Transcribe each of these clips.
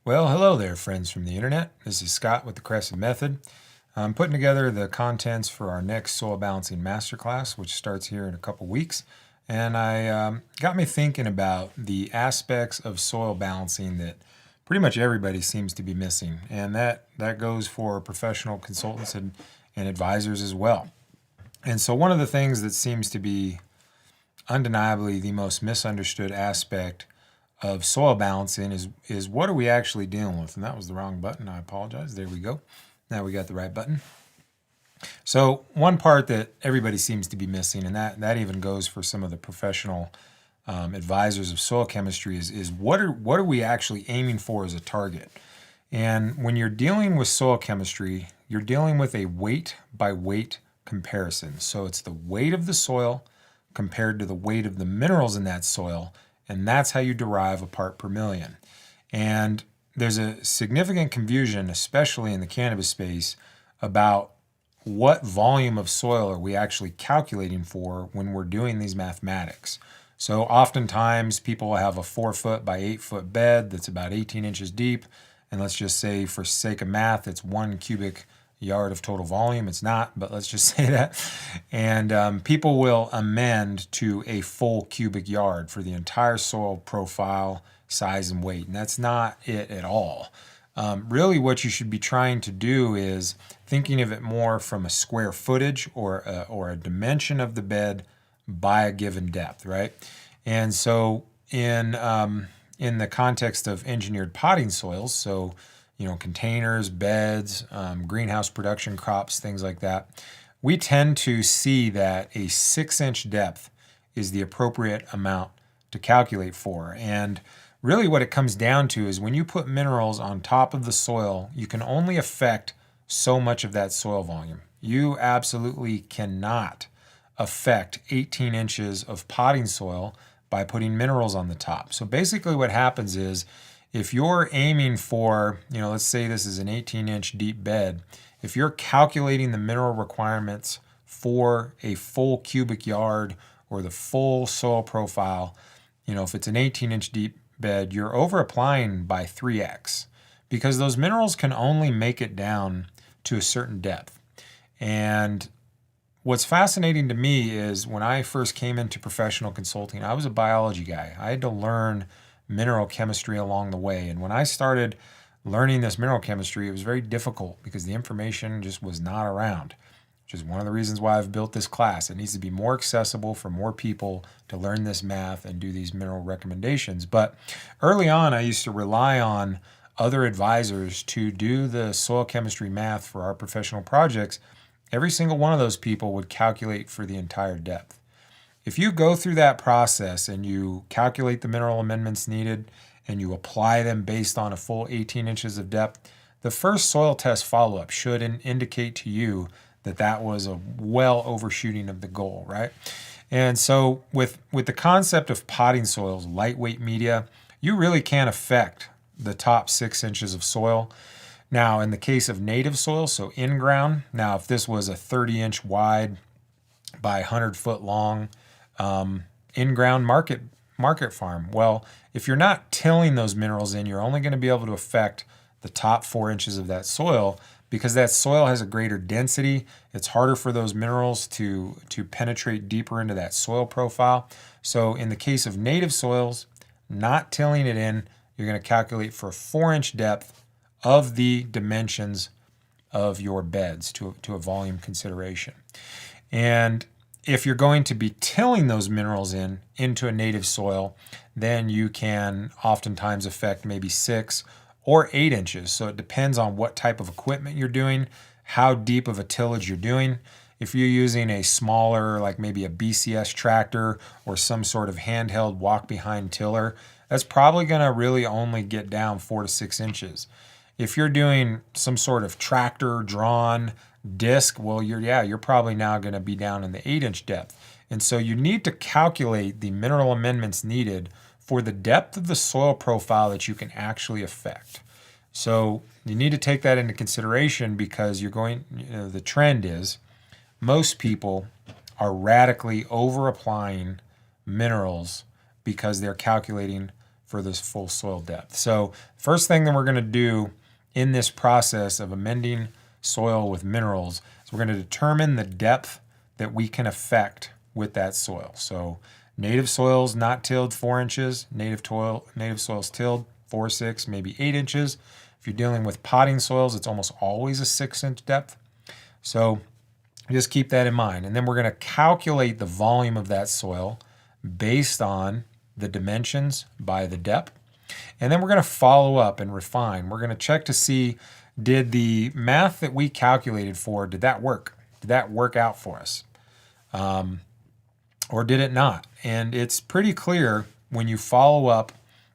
Well, hello there, friends from the internet. This is Scott with the Cres of Method. I'm putting together the contents for our next soil balancing masterclass, which starts here in a couple weeks. And I got me thinking about the aspects of soil balancing that pretty much everybody seems to be missing. And that goes for professional consultants and advisors as well. And so one of the things that seems to be undeniably the most misunderstood aspect of soil balancing is what are we actually dealing with? And that was the wrong button. I apologize. There we go. Now we got the right button. So one part that everybody seems to be missing, and that even goes for some of the professional advisors of soil chemistry, is what are we actually aiming for as a target? And when you're dealing with soil chemistry, you're dealing with a weight by weight comparison. So it's the weight of the soil compared to the weight of the minerals in that soil, and that's how you derive a part per million. And there's a significant confusion, especially in the cannabis space, about what volume of soil are we actually calculating for when we're doing these mathematics. So oftentimes people will have a 4-foot by 8-foot bed that's about 18 inches deep, and let's just say for sake of math it's 1 cubic yard of total volume. It's not, but let's just say that. And people will amend to a full cubic yard for the entire soil profile, size, and weight. And that's not it at all. Really what you should be trying to do is thinking of it more from a square footage or a dimension of the bed by a given depth, right? And so in the context of engineered potting soils, so containers, beds, greenhouse production crops, things like that, we tend to see that a 6-inch depth is the appropriate amount to calculate for. And really what it comes down to is when you put minerals on top of the soil, you can only affect so much of that soil volume. You absolutely cannot affect 18 inches of potting soil by putting minerals on the top. So basically what happens is, if you're aiming for, let's say this is an 18-inch deep bed, if you're calculating the mineral requirements for a full cubic yard or the full soil profile, if it's an 18-inch deep bed, you're over applying by 3x because those minerals can only make it down to a certain depth. And what's fascinating to me is when I first came into professional consulting, I was a biology guy. I had to learn mineral chemistry along the way. And when I started learning this mineral chemistry, it was very difficult because the information just was not around, which is one of the reasons why I've built this class. It needs to be more accessible for more people to learn this math and do these mineral recommendations. But early on, I used to rely on other advisors to do the soil chemistry math for our professional projects. Every single one of those people would calculate for the entire depth. If you go through that process and you calculate the mineral amendments needed and you apply them based on a full 18 inches of depth, the first soil test follow-up should indicate to you that that was a well overshooting of the goal, right? And so with the concept of potting soils, lightweight media, you really can't affect the top 6 inches of soil. Now, in the case of native soil, so in-ground, now if this was a 30-inch wide by 100-foot long in-ground market farm, well, if you're not tilling those minerals in, you're only going to be able to affect the top 4 inches of that soil because that soil has a greater density. It's harder for those minerals to penetrate deeper into that soil profile. So in the case of native soils, not tilling it in, you're going to calculate for a 4-inch depth of the dimensions of your beds to a volume consideration. And if you're going to be tilling those minerals into a native soil, then you can oftentimes affect maybe 6 or 8 inches. So it depends on what type of equipment you're doing, how deep of a tillage you're doing. If you're using a smaller, like maybe a BCS tractor or some sort of handheld walk-behind tiller, that's probably going to really only get down 4 to 6 inches. If you're doing some sort of tractor-drawn disc, well, you're probably now going to be down in the 8-inch depth. And so you need to calculate the mineral amendments needed for the depth of the soil profile that you can actually affect. So you need to take that into consideration because the trend is most people are radically over applying minerals because they're calculating for this full soil depth. So first thing that we're going to do in this process of amending soil with minerals is we're going to determine the depth that we can affect with that soil. So native soils not tilled 4 inches, native soils tilled 4, 6, maybe 8 inches. If you're dealing with potting soils, it's almost always a 6-inch depth. So just keep that in mind. And then we're going to calculate the volume of that soil based on the dimensions by the depth. And then we're going to follow up and refine. We're going to check to see, did the math that we calculated for, did that work? Did that work out for us? Or did it not? And it's pretty clear when you follow up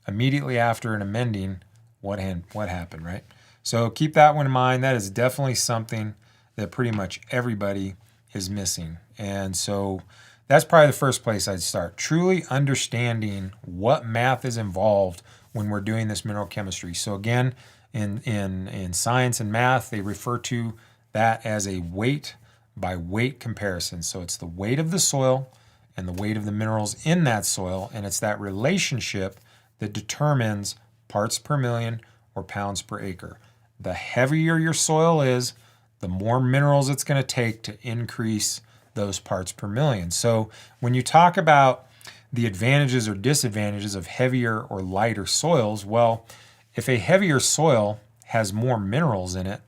immediately after an amending what happened, right? So keep that one in mind. That is definitely something that pretty much everybody is missing. And so that's probably the first place I'd start. Truly understanding what math is involved when we're doing this mineral chemistry. So again, in science and math, they refer to that as a weight by weight comparison. So it's the weight of the soil and the weight of the minerals in that soil, and it's that relationship that determines parts per million or pounds per acre. The heavier your soil is, the more minerals it's going to take to increase those parts per million. So when you talk about the advantages or disadvantages of heavier or lighter soils, well, if a heavier soil has more minerals in it,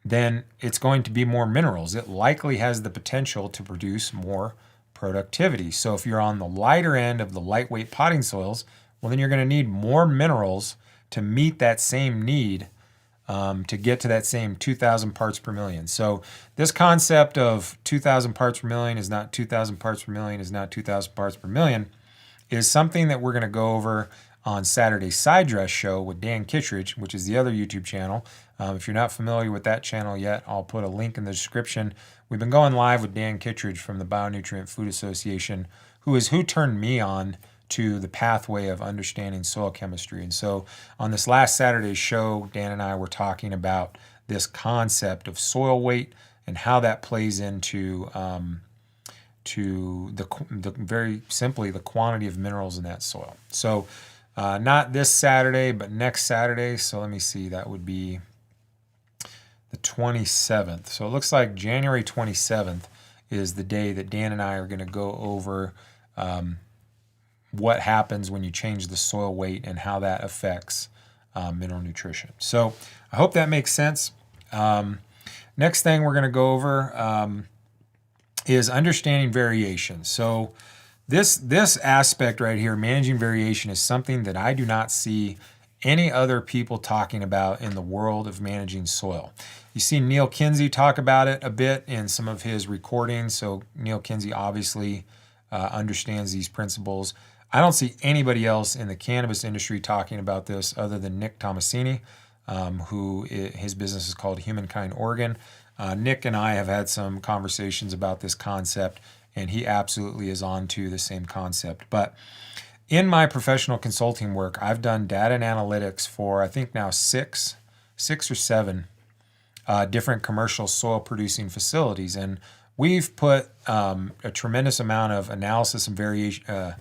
then it's going to be more minerals. It likely has the potential to produce more productivity. So if you're on the lighter end of the lightweight potting soils, well, then you're going to need more minerals to meet that same need, to get to that same 2,000 parts per million. So this concept of 2,000 parts per million is not 2,000 parts per million is not 2,000 parts per million is something that we're going to go over on Saturday's Side Dress Show with Dan Kittredge, which is the other YouTube channel. If you're not familiar with that channel yet, I'll put a link in the description. We've been going live with Dan Kittredge from the Bionutrient Food Association, who turned me on to the pathway of understanding soil chemistry. And so on this last Saturday's show, Dan and I were talking about this concept of soil weight and how that plays into the very simply the quantity of minerals in that soil. So not this Saturday, but next Saturday. So let me see, that would be the 27th. So it looks like January 27th is the day that Dan and I are going to go over what happens when you change the soil weight and how that affects mineral nutrition. So I hope that makes sense. Next thing we're going to go over is understanding variation. So this aspect right here, managing variation, is something that I do not see any other people talking about in the world of managing soil. You see Neil Kinsey talk about it a bit in some of his recordings. So Neil Kinsey obviously understands these principles. I don't see anybody else in the cannabis industry talking about this other than Nick Tomasini, his business is called Humankind Oregon. Nick and I have had some conversations about this concept, and he absolutely is on to the same concept. But in my professional consulting work, I've done data and analytics for, I think now six or seven different commercial soil producing facilities. And we've put a tremendous amount of analysis and variation,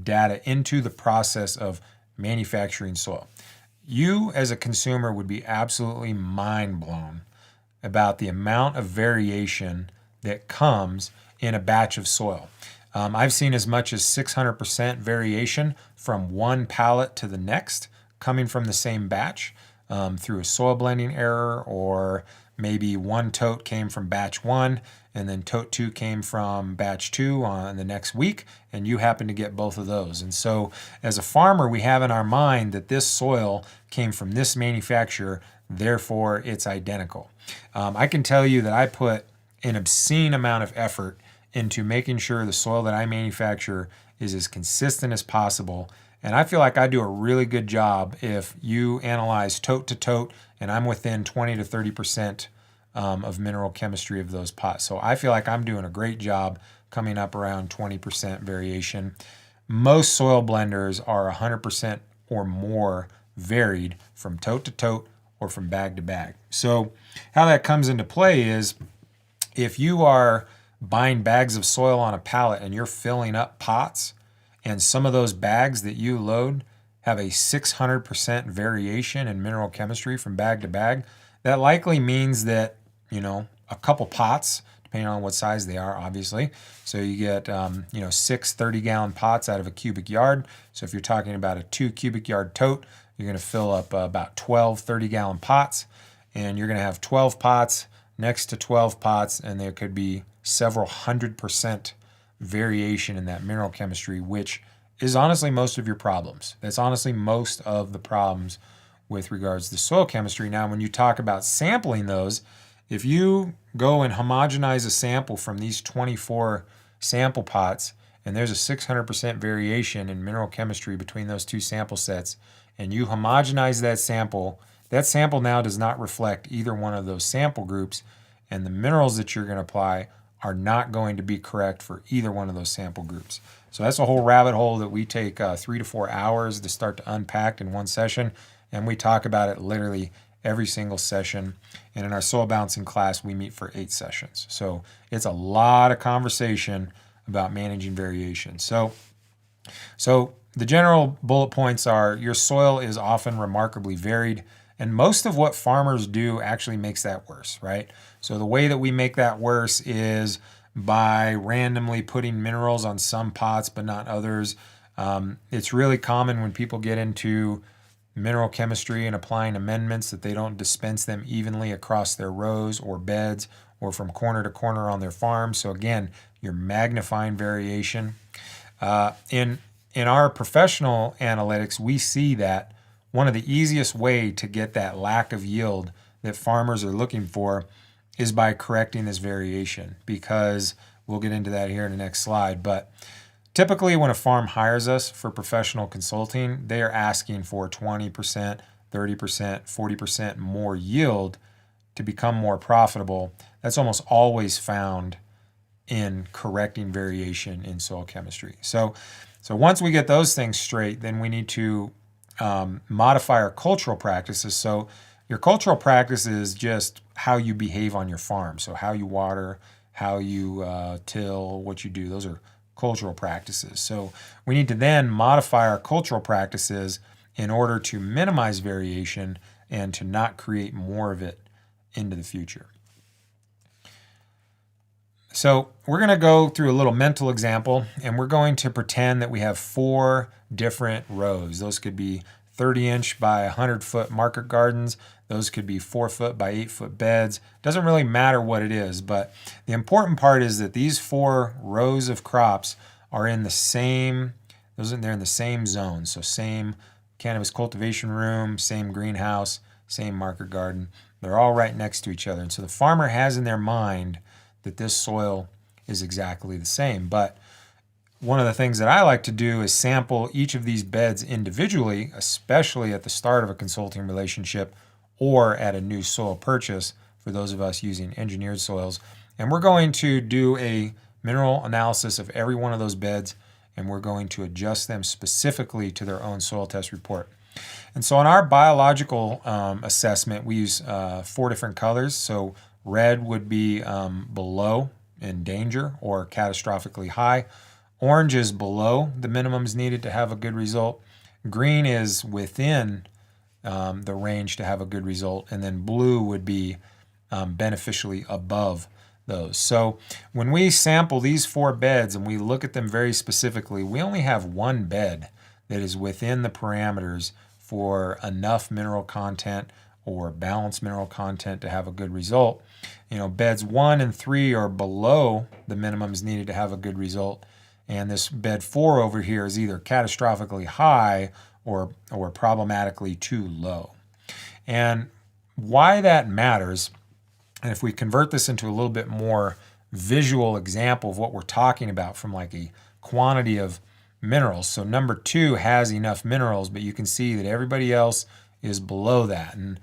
data into the process of manufacturing soil. You as a consumer would be absolutely mind blown about the amount of variation that comes in a batch of soil. I've seen as much as 600% variation from one pallet to the next coming from the same batch through a soil blending error, or maybe one tote came from batch 1 and then tote 2 came from batch 2 on the next week, and you happen to get both of those. And so as a farmer, we have in our mind that this soil came from this manufacturer, therefore it's identical. I can tell you that I put an obscene amount of effort into making sure the soil that I manufacture is as consistent as possible. And I feel like I do a really good job if you analyze tote to tote and I'm within 20 to 30% of mineral chemistry of those pots. So I feel like I'm doing a great job coming up around 20% variation. Most soil blenders are 100% or more varied from tote to tote or from bag to bag. So how that comes into play is if you are buying bags of soil on a pallet and you're filling up pots and some of those bags that you load have a 600% variation in mineral chemistry from bag to bag, that likely means that, a couple pots, depending on what size they are, obviously. So you get, 6 30-gallon pots out of a cubic yard. So if you're talking about a 2 cubic yard tote, you're going to fill up about 12 30-gallon pots, and you're going to have 12 pots next to 12 pots, and there could be several 100% variation in that mineral chemistry, which is honestly most of your problems. That's honestly most of the problems with regards to soil chemistry. Now, when you talk about sampling those, if you go and homogenize a sample from these 24 sample pots, and there's a 600% variation in mineral chemistry between those two sample sets, and you homogenize that sample now does not reflect either one of those sample groups, and the minerals that you're going to apply are not going to be correct for either one of those sample groups. So that's a whole rabbit hole that we take 3 to 4 hours to start to unpack in one session, and we talk about it literally every single session. And in our soil balancing class, we meet for 8 sessions. So it's a lot of conversation about managing variation. So the general bullet points are your soil is often remarkably varied, and most of what farmers do actually makes that worse, right? So the way that we make that worse is by randomly putting minerals on some pots but not others. It's really common when people get into mineral chemistry and applying amendments that they don't dispense them evenly across their rows or beds or from corner to corner on their farm. So again, you're magnifying variation. In our professional analytics, we see that one of the easiest way to get that lack of yield that farmers are looking for is by correcting this variation, because we'll get into that here in the next slide. But typically when a farm hires us for professional consulting, they are asking for 20%, 30%, 40% more yield to become more profitable. That's almost always found in correcting variation in soil chemistry. So once we get those things straight, then we need to modify our cultural practices. So your cultural practice is just how you behave on your farm. So how you water, how you till, what you do. Those are cultural practices. So we need to then modify our cultural practices in order to minimize variation and to not create more of it into the future. So we're going to go through a little mental example, and we're going to pretend that we have 4 different rows. Those could be 30-inch by 100-foot market gardens. Those could be 4-foot by 8-foot beds. Doesn't really matter what it is, but the important part is that these 4 rows of crops are in the same, they're in the same zone. So same cannabis cultivation room, same greenhouse, same market garden. They're all right next to each other. And so the farmer has in their mind that this soil is exactly the same. But one of the things that I like to do is sample each of these beds individually, especially at the start of a consulting relationship or at a new soil purchase for those of us using engineered soils. And we're going to do a mineral analysis of every one of those beds, and we're going to adjust them specifically to their own soil test report. And so on our biological assessment, we use 4 different colors. So red would be below in danger or catastrophically high. Orange is below the minimums needed to have a good result. Green is within the range to have a good result. And then blue would be beneficially above those. So when we sample these 4 beds and we look at them very specifically, we only have 1 bed that is within the parameters for enough mineral content or balanced mineral content to have a good result. Beds 1 and 3 are below the minimums needed to have a good result. And this bed 4 over here is either catastrophically high or problematically too low. And why that matters, and if we convert this into a little bit more visual example of what we're talking about from like a quantity of minerals. So number 2 has enough minerals, but you can see that everybody else is below that. And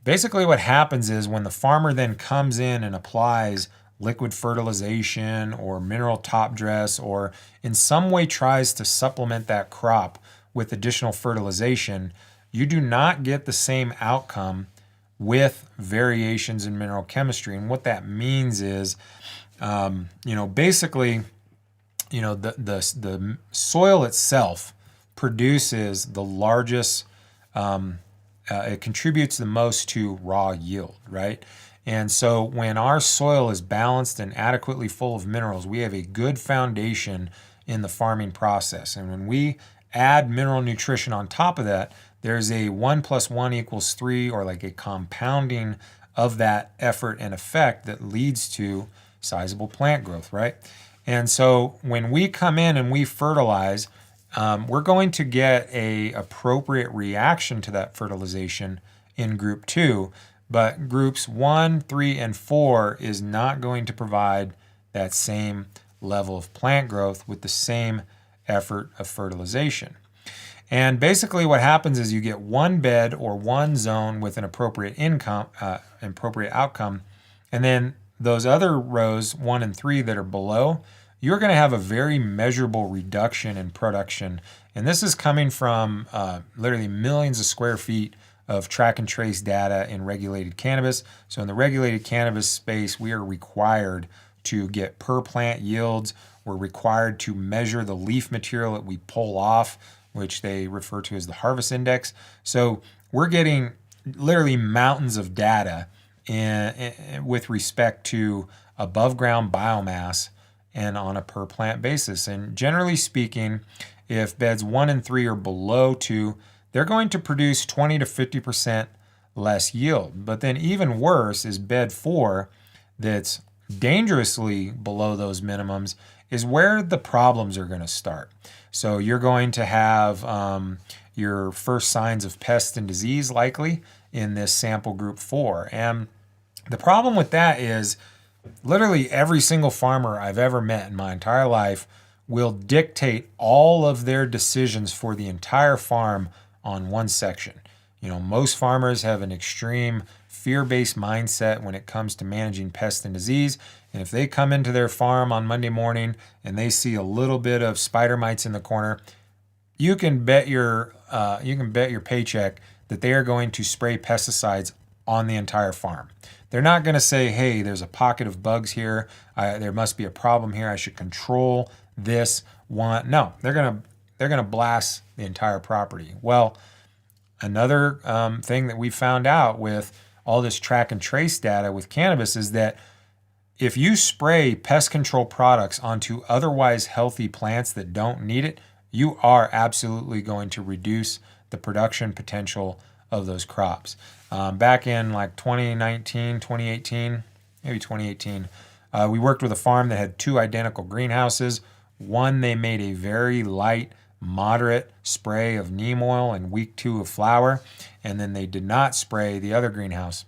basically what happens is when the farmer then comes in and applies liquid fertilization or mineral top dress or in some way tries to supplement that crop with additional fertilization, you do not get the same outcome with variations in mineral chemistry. And what that means is, basically the soil itself produces the largest, it contributes the most to raw yield, right? And so when our soil is balanced and adequately full of minerals, we have a good foundation in the farming process. And when we add mineral nutrition on top of that, there's a 1 + 1 = 3, or like a compounding of that effort and effect that leads to sizable plant growth, right? And so when we come in and we fertilize, we're going to get a appropriate reaction to that fertilization in group 2, but groups 1, 3, and 4 is not going to provide that same level of plant growth with the same effort of fertilization. And basically what happens is you get one bed or one zone with an appropriate outcome, and then those other rows 1 and 3 that are below, you're going to have a very measurable reduction in production. And this is coming from literally millions of square feet of track and trace data in regulated cannabis. So in the regulated cannabis space, we are required to get per plant yields. We're required to measure the leaf material that we pull off, which they refer to as the harvest index. So we're getting literally mountains of data with respect to above ground biomass and on a per plant basis. And generally speaking, if beds 1 and 3 are below 2, they're going to produce 20 to 50% less yield. But then even worse is bed 4 that's dangerously below those minimums is where the problems are going to start. So you're going to have your first signs of pest and disease likely in this sample group 4. And the problem with that is literally every single farmer I've ever met in my entire life will dictate all of their decisions for the entire farm on one section. Most farmers have an extreme fear-based mindset when it comes to managing pest and disease. And if they come into their farm on Monday morning and they see a little bit of spider mites in the corner, you can bet your paycheck that they are going to spray pesticides on the entire farm. They're not going to say, hey, there's a pocket of bugs here. There must be a problem here. I should control this one. No, they're going to blast the entire property. Well, another thing that we found out with all this track and trace data with cannabis is that if you spray pest control products onto otherwise healthy plants that don't need it, you are absolutely going to reduce the production potential of those crops. Back in like 2019, 2018, maybe 2018, we worked with a farm that had 2 identical greenhouses. One, they made a very light, moderate spray of neem oil in week 2 of flower, and then they did not spray the other greenhouse.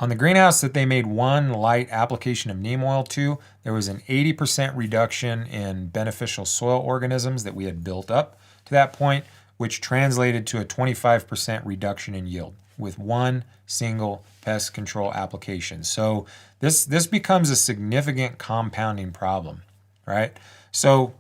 On the greenhouse that they made one light application of neem oil to, there was an 80% reduction in beneficial soil organisms that we had built up to that point, which translated to a 25% reduction in yield with one single pest control application. So this becomes a significant compounding problem, right? So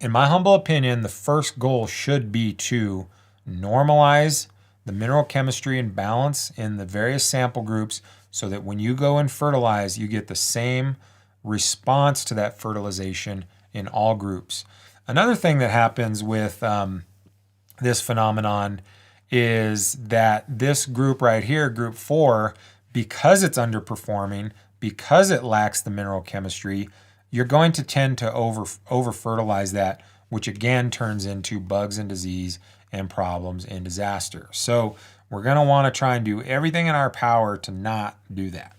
in my humble opinion, the first goal should be to normalize the mineral chemistry and balance in the various sample groups so that when you go and fertilize, you get the same response to that fertilization in all groups. Another thing that happens with this phenomenon is that this group right here, group 4, because it's underperforming, because it lacks the mineral chemistry, you're going to tend to over fertilize that, which again turns into bugs and disease and problems and disaster. So we're going to want to try and do everything in our power to not do that.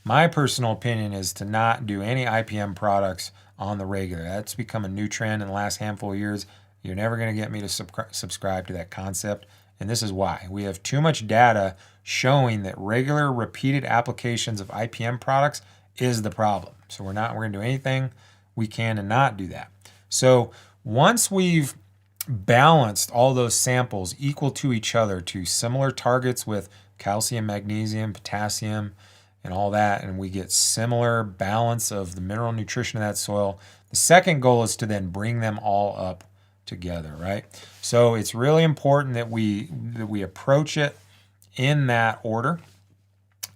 My personal opinion is to not do any IPM products on the regular. That's become a new trend in the last handful of years. You're never going to get me to subscribe to that concept. And this is why. We have too much data showing that regular repeated applications of IPM products is the problem. So we're going to do anything we can to not do that. So once we've balanced all those samples equal to each other to similar targets with calcium, magnesium, potassium, and all that, and we get similar balance of the mineral nutrition of that soil, the second goal is to then bring them all up together, right? So it's really important that we approach it in that order,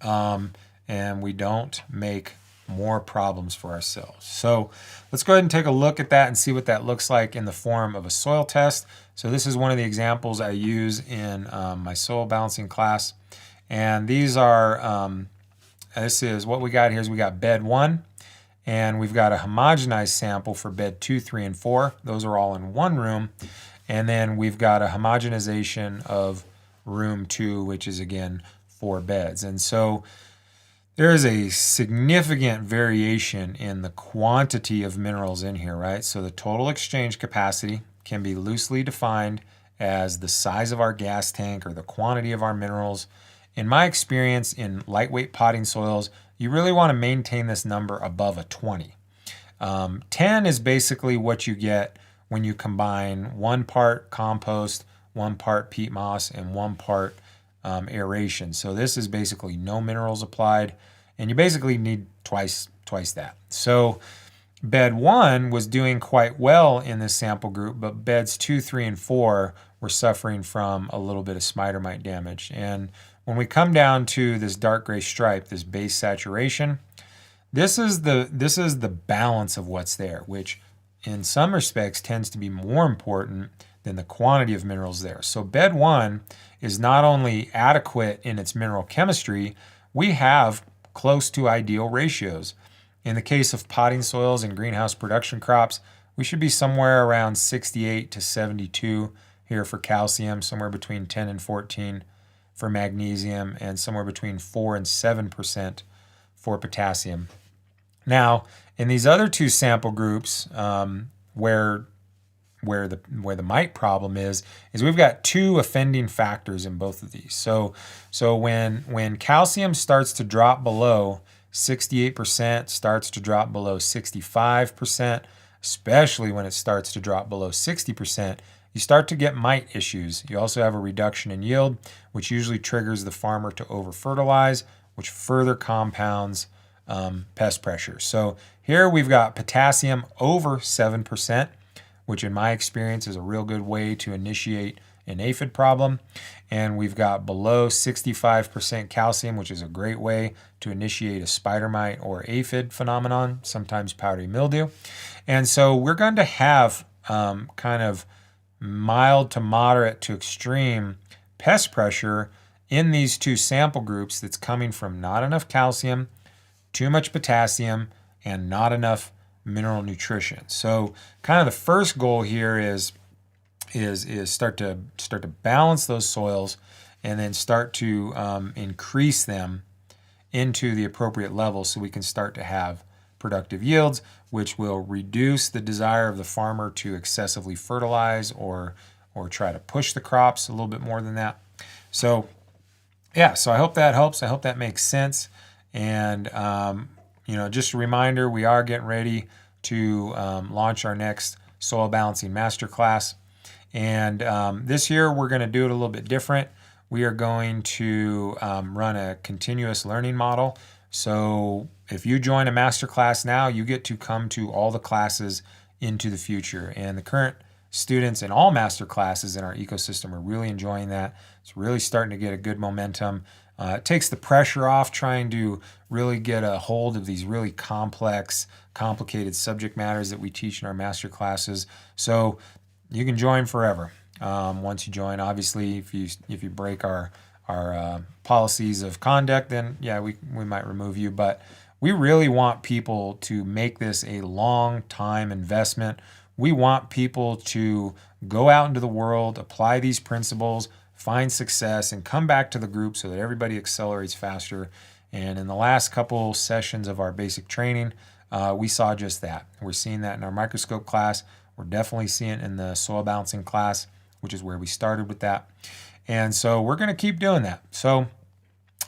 and we don't make more problems for ourselves. So let's go ahead and take a look at that and see what that looks like in the form of a soil test. So this is one of the examples I use in my soil balancing class. And these are, this is what we got here is we got bed 1, and we've got a homogenized sample for bed 2, 3, and 4. Those are all in one room. And then we've got a homogenization of room 2, which is again 4 beds. And so there is a significant variation in the quantity of minerals in here, right? So the total exchange capacity can be loosely defined as the size of our gas tank or the quantity of our minerals. In my experience in lightweight potting soils, you really want to maintain this number above a 20. 10 is basically what you get when you combine 1 part compost, 1 part peat moss, and 1 part aeration. So this is basically no minerals applied, and you basically need twice that. So bed 1 was doing quite well in this sample group, but beds 2, 3, and 4 were suffering from a little bit of spider mite damage. And when we come down to this dark gray stripe, this base saturation, this is the balance of what's there, which in some respects tends to be more important than the quantity of minerals there. So bed 1 is not only adequate in its mineral chemistry, we have close to ideal ratios. In the case of potting soils and greenhouse production crops, we should be somewhere around 68 to 72 here for calcium, somewhere between 10 and 14 for magnesium, and somewhere between 4 and 7% for potassium. Now, in these other 2 sample groups, where the mite problem is we've got 2 offending factors in both of these. So when calcium starts to drop below 68%, starts to drop below 65%, especially when it starts to drop below 60%, you start to get mite issues. You also have a reduction in yield, which usually triggers the farmer to over-fertilize, which further compounds pest pressure. So here we've got potassium over 7%, which in my experience is a real good way to initiate an aphid problem. And we've got below 65% calcium, which is a great way to initiate a spider mite or aphid phenomenon, sometimes powdery mildew. And so we're going to have kind of mild to moderate to extreme pest pressure in these 2 sample groups that's coming from not enough calcium, too much potassium, and not enough mineral nutrition. So kind of the first goal here is start to balance those soils, and then start to increase them into the appropriate level so we can start to have productive yields, which will reduce the desire of the farmer to excessively fertilize or try to push the crops a little bit more than that. So yeah, so I hope that helps. I hope that makes sense. And just a reminder, we are getting ready to launch our next soil balancing masterclass. And this year we're going to do it a little bit different. We are going to run a continuous learning model. So if you join a masterclass now, you get to come to all the classes into the future. And the current students in all master classes in our ecosystem are really enjoying that. It's really starting to get a good momentum. It takes the pressure off trying to really get a hold of these really complex, complicated subject matters that we teach in our master classes. So you can join forever. Once you join, obviously, if you break our policies of conduct, then yeah, we might remove you. But we really want people to make this a long time investment. We want people to go out into the world, apply these principles, find success, and come back to the group so that everybody accelerates faster. And in the last couple sessions of our basic training, we saw just that. We're seeing that in our microscope class. We're definitely seeing it in the soil balancing class, which is where we started with that. And so we're going to keep doing that. So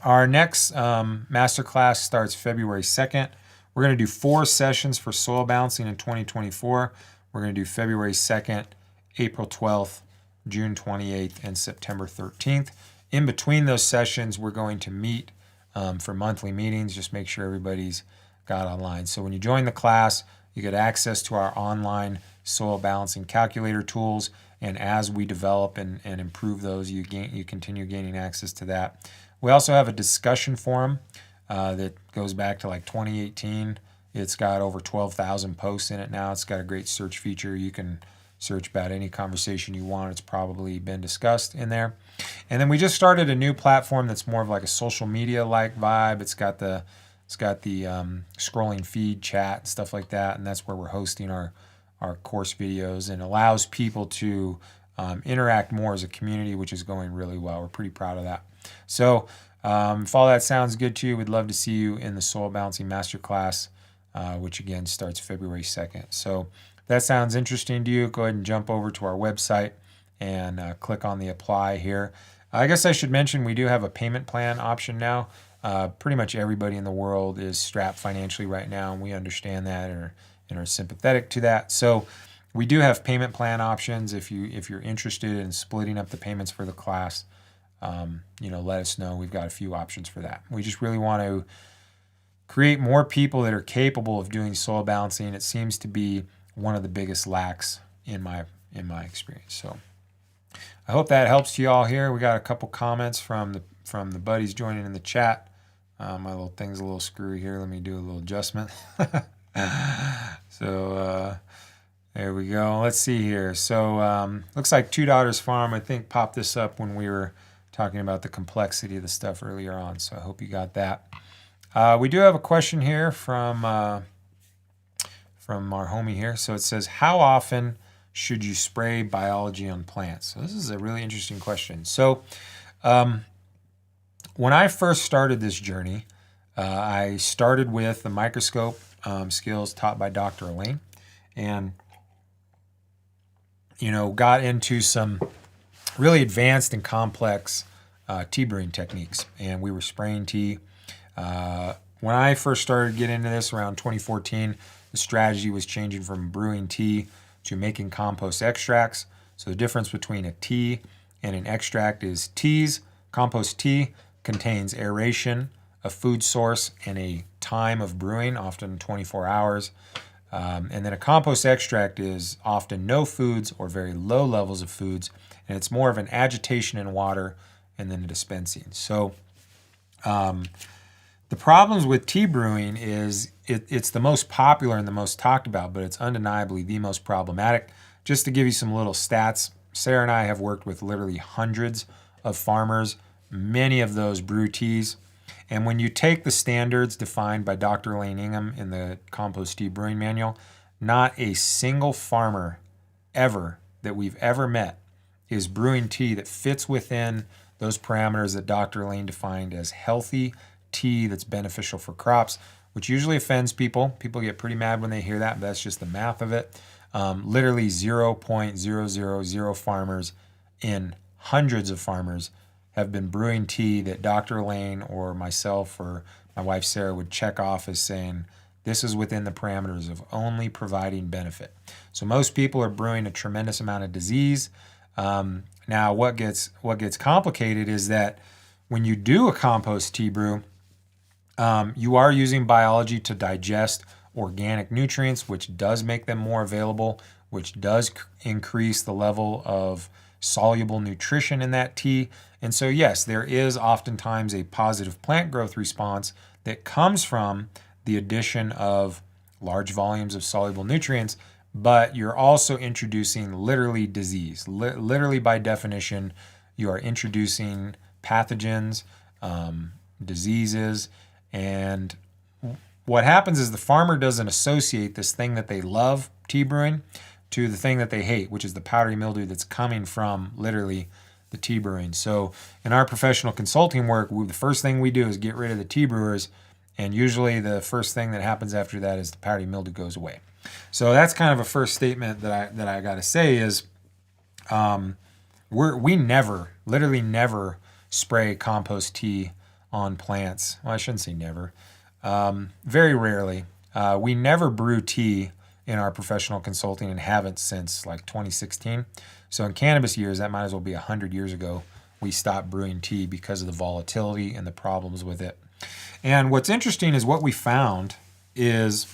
our next masterclass starts February 2nd. We're going to do 4 sessions for soil balancing in 2024. We're going to do February 2nd, April 12th, June 28th, and September 13th. In between those sessions, we're going to meet for monthly meetings. Just make sure everybody's got online. So when you join the class, you get access to our online soil balancing calculator tools. And as we develop and improve those, you continue gaining access to that. We also have a discussion forum that goes back to like 2018. It's got over 12,000 posts in it now. It's got a great search feature. You can search about any conversation you want. It's probably been discussed in there. And then we just started a new platform that's more of like a social media-like vibe. It's got the scrolling feed, chat, and stuff like that. And that's where we're hosting our course videos, and allows people to interact more as a community, which is going really well. We're pretty proud of that. So if all that sounds good to you, we'd love to see you in the Soil Balancing Masterclass, which again starts February 2nd. So if that sounds interesting to you, go ahead and jump over to our website and click on the apply here. I guess I should mention we do have a payment plan option now. Pretty much everybody in the world is strapped financially right now, and we understand that and are sympathetic to that. So we do have payment plan options. If you're interested in splitting up the payments for the class, let us know. We've got a few options for that. We just really want to create more people that are capable of doing soil balancing. It seems to be one of the biggest lacks in my experience. So I hope that helps you all here. We got a couple comments from the buddies joining in the chat. My little thing's a little screwy here. Let me do a little adjustment. So there we go. Let's see here. So looks like Two Daughters Farm, I think, popped this up when we were talking about the complexity of the stuff earlier on. So I hope you got that. We do have a question here from our homie here. So it says, how often should you spray biology on plants? So this is a really interesting question. So when I first started this journey, I started with the microscope skills taught by Dr. Elaine, and got into some really advanced and complex tea brewing techniques, and we were spraying tea. When I first started getting into this around 2014, the strategy was changing from brewing tea to making compost extracts. So the difference between a tea and an extract is compost tea contains aeration, a food source, and a time of brewing, often 24 hours. And then a compost extract is often no foods or very low levels of foods, and it's more of an agitation in water and then a dispensing. So the problems with tea brewing is it's the most popular and the most talked about, but it's undeniably the most problematic. Just to give you some little stats, Sarah and I have worked with literally hundreds of farmers. Many of those brew teas. And when you take the standards defined by Dr. Elaine Ingham in the Compost Tea Brewing Manual, not a single farmer ever that we've ever met is brewing tea that fits within those parameters that Dr. Elaine defined as healthy tea that's beneficial for crops, which usually offends people. People get pretty mad when they hear that, but that's just the math of it. Literally 0.000 farmers in hundreds of farmers have been brewing tea that Dr. Elaine or myself or my wife Sarah would check off as saying, this is within the parameters of only providing benefit. So most people are brewing a tremendous amount of disease. Now what gets complicated is that when you do a compost tea brew, you are using biology to digest organic nutrients, which does make them more available, which does increase the level of soluble nutrition in that tea. And so yes, there is oftentimes a positive plant growth response that comes from the addition of large volumes of soluble nutrients, but you're also introducing literally disease. Literally by definition, you are introducing pathogens, diseases, and what happens is the farmer doesn't associate this thing that they love, tea brewing, to the thing that they hate, which is the powdery mildew that's coming from literally the tea brewing. So in our professional consulting work, the first thing we do is get rid of the tea brewers, and usually the first thing that happens after that is the powdery mildew goes away. So that's kind of a first statement that I got to say is we literally never spray compost tea on plants. Well, I shouldn't say never. Very rarely. We never brew tea in our professional consulting and haven't since like 2016. So in cannabis years, that might as well be 100 years ago, we stopped brewing tea because of the volatility and the problems with it. And what's interesting is what we found is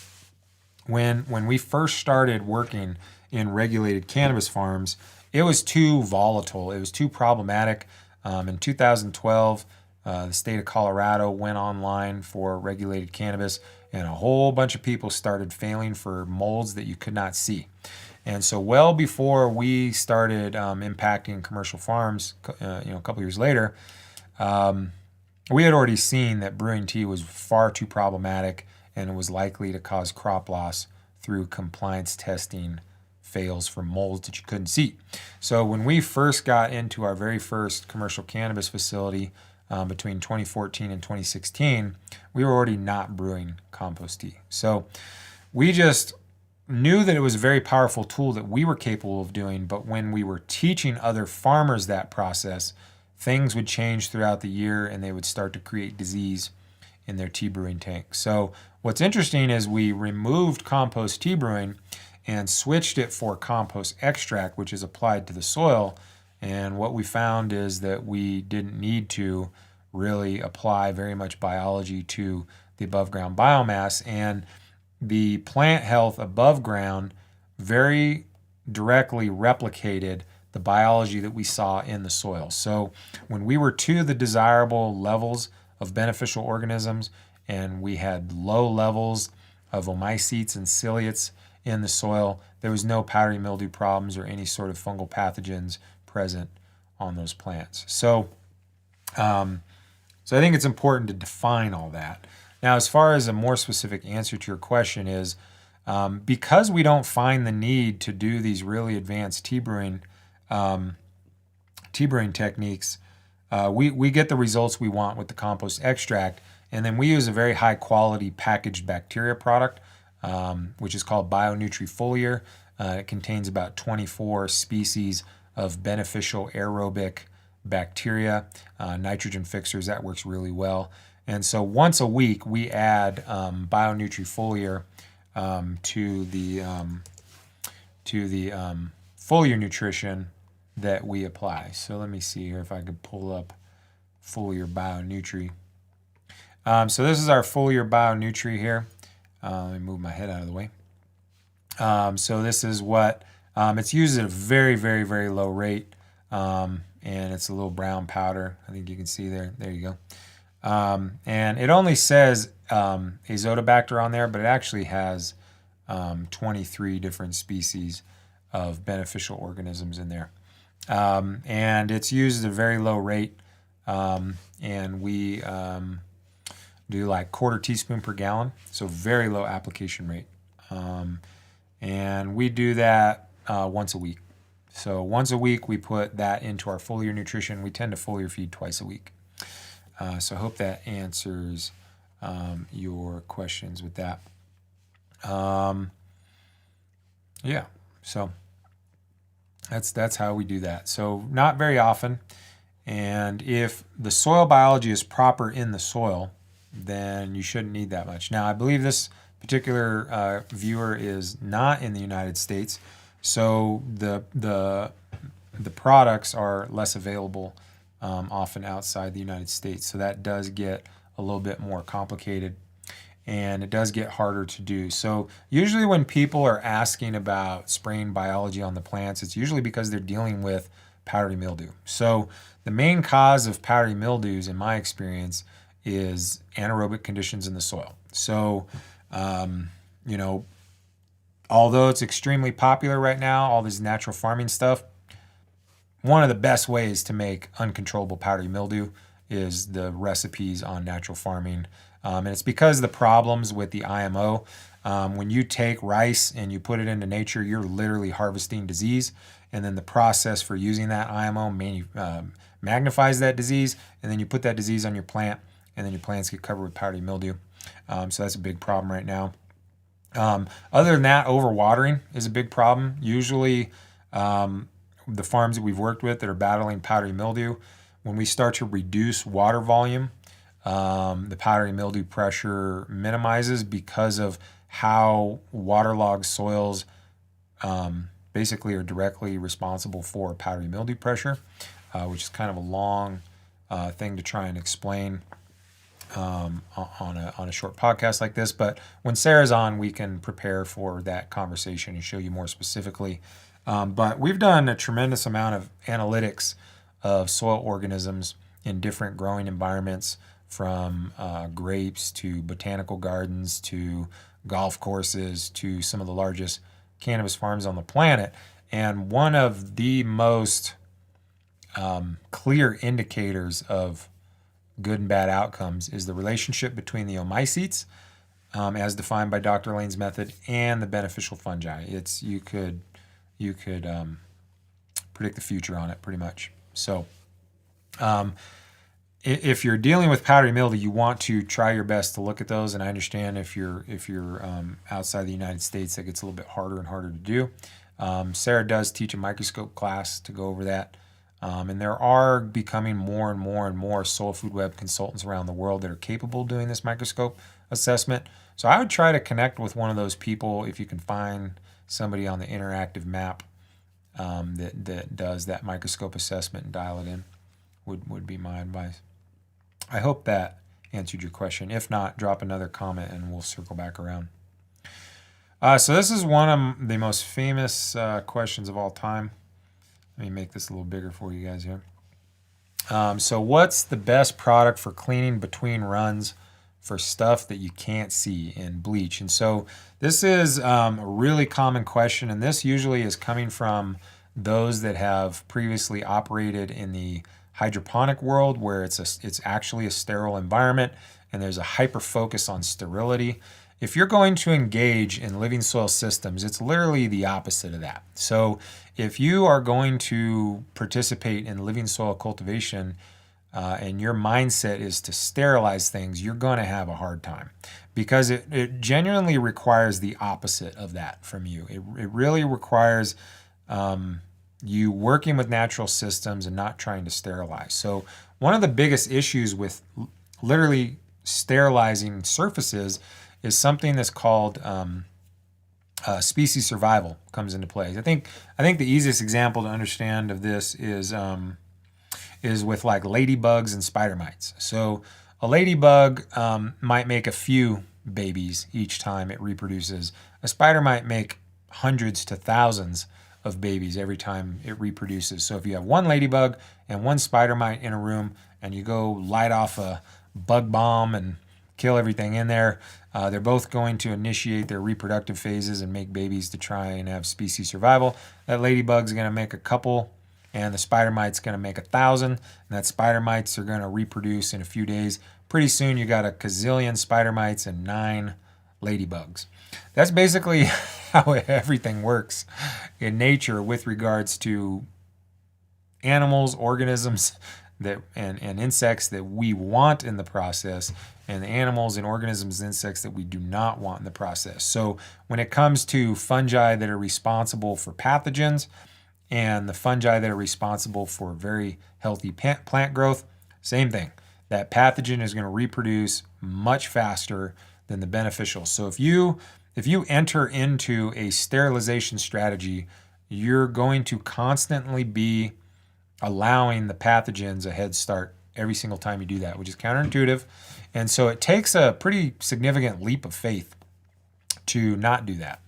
when we first started working in regulated cannabis farms, it was too volatile. It was too problematic. In 2012, the state of Colorado went online for regulated cannabis, and a whole bunch of people started failing for molds that you could not see. And so well before we started impacting commercial farms, a couple years later, we had already seen that brewing tea was far too problematic and it was likely to cause crop loss through compliance testing fails for molds that you couldn't see. So when we first got into our very first commercial cannabis facility between 2014 and 2016, we were already not brewing compost tea. So we just knew that it was a very powerful tool that we were capable of doing, but when we were teaching other farmers that process, things would change throughout the year and they would start to create disease in their tea brewing tank. So what's interesting is we removed compost tea brewing and switched it for compost extract, which is applied to the soil. And what we found is that we didn't need to really apply very much biology to the above ground biomass, and the plant health above ground very directly replicated the biology that we saw in the soil. So when we were to the desirable levels of beneficial organisms and we had low levels of oomycetes and ciliates in the soil, there was no powdery mildew problems or any sort of fungal pathogens present on those plants. So I think it's important to define all that. Now, as far as a more specific answer to your question is, because we don't find the need to do these really advanced tea brewing techniques, we get the results we want with the compost extract, and then we use a very high quality packaged bacteria product, which is called Nutri Foliar. It contains about 24 species of beneficial aerobic bacteria, nitrogen fixers. That works really well. And so once a week, we add Nutri Foliar to the foliar nutrition that we apply. So let me see here if I could pull up Foliar Nutri. So this is our Foliar Nutri here. Let me move my head out of the way. So this is what it's used at a very, very, very low rate, and it's a little brown powder. I think you can see there. There you go. And it only says Azotobacter on there, but it actually has 23 different species of beneficial organisms in there. And it's used at a very low rate, and we do like 1/4 teaspoon per gallon, so very low application rate. And we do that once a week. So once a week we put that into our foliar nutrition. We tend to foliar feed twice a week. So I hope that answers your questions with that. Yeah, so that's how we do that. So not very often. And if the soil biology is proper in the soil, then you shouldn't need that much. Now, I believe this particular viewer is not in the United States, so the products are less available often outside the United States. So that does get a little bit more complicated, and it does get harder to do. So usually when people are asking about spraying biology on the plants, it's usually because they're dealing with powdery mildew. So the main cause of powdery mildews, in my experience, is anaerobic conditions in the soil. So, although it's extremely popular right now, all this natural farming stuff, one of the best ways to make uncontrollable powdery mildew is the recipes on natural farming. And it's because of the problems with the IMO. When you take rice and you put it into nature, you're literally harvesting disease. And then the process for using that IMO magnifies that disease. And then you put that disease on your plant, and then your plants get covered with powdery mildew. So that's a big problem right now. Other than that, overwatering is a big problem. Usually the farms that we've worked with that are battling powdery mildew, when we start to reduce water volume, the powdery mildew pressure minimizes because of how waterlogged soils basically are directly responsible for powdery mildew pressure, which is kind of a long thing to try and explain on a short podcast like this. But when Sarah's on, we can prepare for that conversation and show you more specifically. But we've done a tremendous amount of analytics of soil organisms in different growing environments, from grapes to botanical gardens to golf courses to some of the largest cannabis farms on the planet. And one of the most clear indicators of good and bad outcomes is the relationship between the omycetes, as defined by Dr. Lane's method, and the beneficial fungi. You could predict the future on it pretty much. So if you're dealing with powdery mildew, you want to try your best to look at those. And I understand if you're outside the United States, that gets a little bit harder and harder to do. Sarah does teach a microscope class to go over that. And there are becoming more and more and more soil food web consultants around the world that are capable of doing this microscope assessment. So I would try to connect with one of those people if you can find somebody on the interactive map that does that microscope assessment and dial it in, would be my advice. I hope that answered your question. If not, drop another comment and we'll circle back around. So this is one of the most famous questions of all time. Let me make this a little bigger for you guys here. So what's the best product for cleaning between runs for stuff that you can't see in bleach? And so this is a really common question, and this usually is coming from those that have previously operated in the hydroponic world, where it's actually a sterile environment and there's a hyper focus on sterility. If you're going to engage in living soil systems, it's literally the opposite of that. So if you are going to participate in living soil cultivation and your mindset is to sterilize things, you're going to have a hard time, because it genuinely requires the opposite of that from you. It really requires you working with natural systems and not trying to sterilize. So one of the biggest issues with literally sterilizing surfaces is something that's called species survival comes into play. I think the easiest example to understand of this is with like ladybugs and spider mites. So a ladybug might make a few babies each time it reproduces. A spider might make hundreds to thousands of babies every time it reproduces. So if you have one ladybug and one spider mite in a room and you go light off a bug bomb and kill everything in there, they're both going to initiate their reproductive phases and make babies to try and have species survival. That ladybug's going to make a couple, and the spider mite's going to make 1,000, and that spider mites are going to reproduce in a few days. Pretty soon you got a gazillion spider mites and 9 ladybugs. That's basically how everything works in nature with regards to animals, organisms and insects that we want in the process, and the animals and organisms and insects that we do not want in the process. So when it comes to fungi that are responsible for pathogens and the fungi that are responsible for very healthy plant growth, same thing. That pathogen is going to reproduce much faster than the beneficial. So if you enter into a sterilization strategy, you're going to constantly be allowing the pathogens a head start every single time you do that, which is counterintuitive. And so it takes a pretty significant leap of faith to not do that.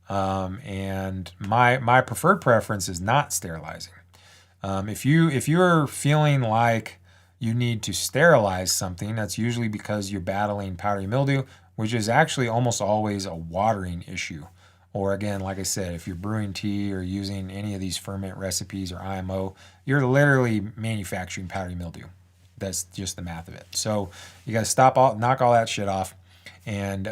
And my preferred preference is not sterilizing. If you're feeling like you need to sterilize something, that's usually because you're battling powdery mildew, which is actually almost always a watering issue. Or again, like I said, if you're brewing tea or using any of these ferment recipes or IMO, you're literally manufacturing powdery mildew. That's just the math of it. So you got to knock all that shit off, and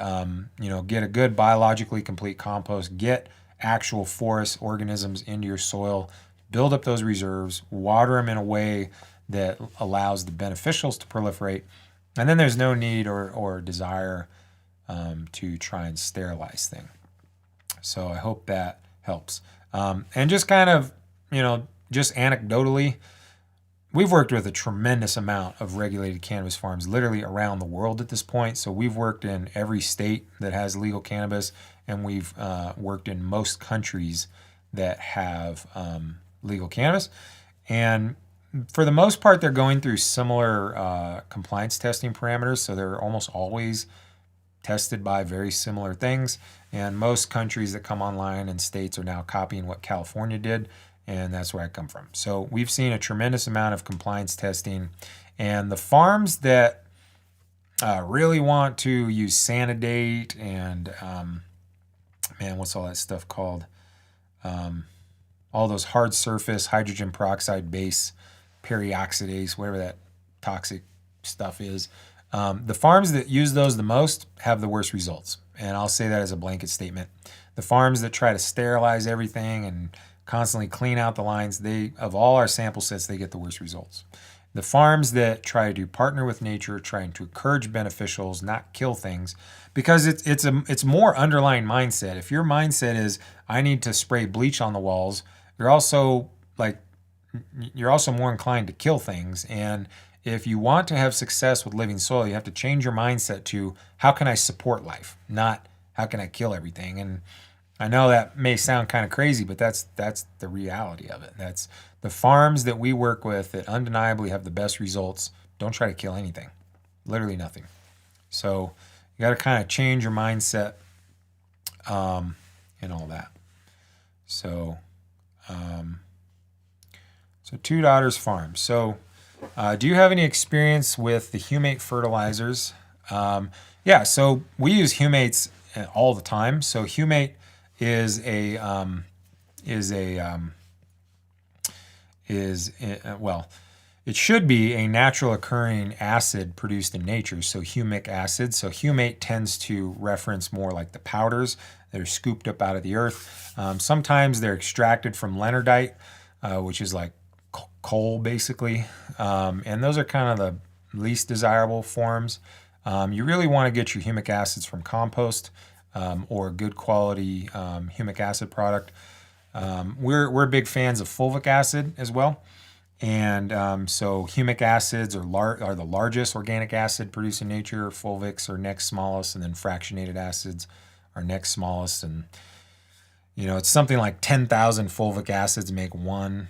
get a good biologically complete compost. Get actual forest organisms into your soil. Build up those reserves. Water them in a way that allows the beneficials to proliferate, and then there's no need or desire to try and sterilize things. So I hope that helps. And just kind of, just anecdotally, we've worked with a tremendous amount of regulated cannabis farms literally around the world at this point. So we've worked in every state that has legal cannabis, and we've worked in most countries that have legal cannabis. And for the most part, they're going through similar compliance testing parameters. So they're almost always tested by very similar things. And most countries that come online and states are now copying what California did. and that's where I come from. So we've seen a tremendous amount of compliance testing, and the farms that really want to use Sanidate and man, what's all that stuff called? All those hard surface hydrogen peroxide base perioxidase, whatever that toxic stuff is. The farms that use those the most have the worst results. And I'll say that as a blanket statement. The farms that try to sterilize everything and constantly clean out the lines, of all our sample sets, they get the worst results. The farms that try to partner with nature, trying to encourage beneficials, not kill things, because it's more underlying mindset. If your mindset is, I need to spray bleach on the walls, you're also more inclined to kill things. And if you want to have success with living soil, you have to change your mindset to, how can I support life, not how can I kill everything. And I know that may sound kind of crazy, but that's the reality of it. That's the farms that we work with that undeniably have the best results. Don't try to kill anything, literally nothing. So you got to kind of change your mindset and all that. So Two Daughters Farm. So do you have any experience with the Humic fertilizers? Yeah, so we use Humates all the time. So Humate is it should be a natural occurring acid produced in nature, so humic acid. So humate tends to reference more like the powders that are scooped up out of the earth. Sometimes they're extracted from leonardite, which is like coal basically, and those are kind of the least desirable forms. You really want to get your humic acids from compost or good quality humic acid product. We're big fans of fulvic acid as well. And so humic acids are the largest organic acid produced in nature. Fulvics are next smallest, and then fractionated acids are next smallest. And, it's something like 10,000 fulvic acids make one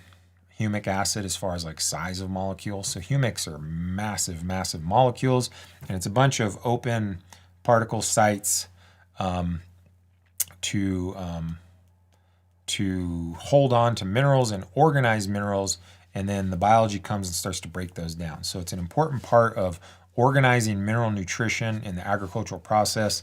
humic acid as far as like size of molecules. So humics are massive, massive molecules, and it's a bunch of open particle sites to hold on to minerals and organize minerals, and then the biology comes and starts to break those down. So it's an important part of organizing mineral nutrition in the agricultural process.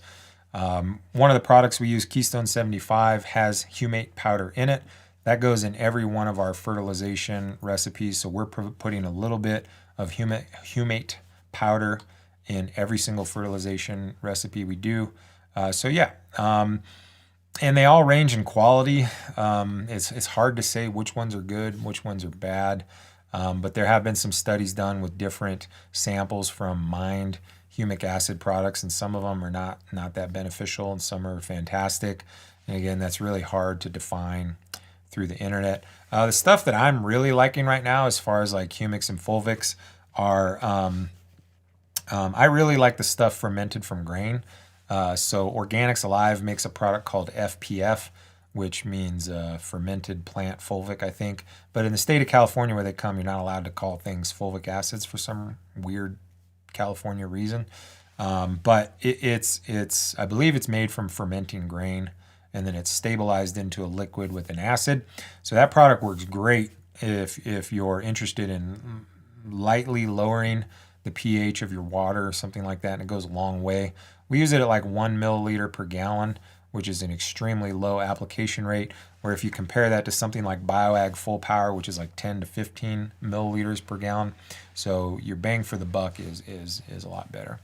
One of the products we use, Keystone 75, has humate powder in it. That goes in every one of our fertilization recipes. So we're putting a little bit of humate powder in every single fertilization recipe we do. And they all range in quality. It's hard to say which ones are good, which ones are bad. But there have been some studies done with different samples from mined humic acid products, and some of them are not that beneficial, and some are fantastic. And again, that's really hard to define through the internet. The stuff that I'm really liking right now, as far as like humics and fulvics, are I really like the stuff fermented from grain. So Organics Alive makes a product called FPF, which means fermented plant fulvic, I think. But in the state of California where they come, you're not allowed to call things fulvic acids for some weird California reason. But it's I believe it's made from fermenting grain, and then it's stabilized into a liquid with an acid. So that product works great if you're interested in lightly lowering the pH of your water or something like that, and it goes a long way. We use it at like 1 milliliter per gallon, which is an extremely low application rate, where if you compare that to something like BioAg Full Power, which is like 10 to 15 milliliters per gallon, so your bang for the buck is a lot better.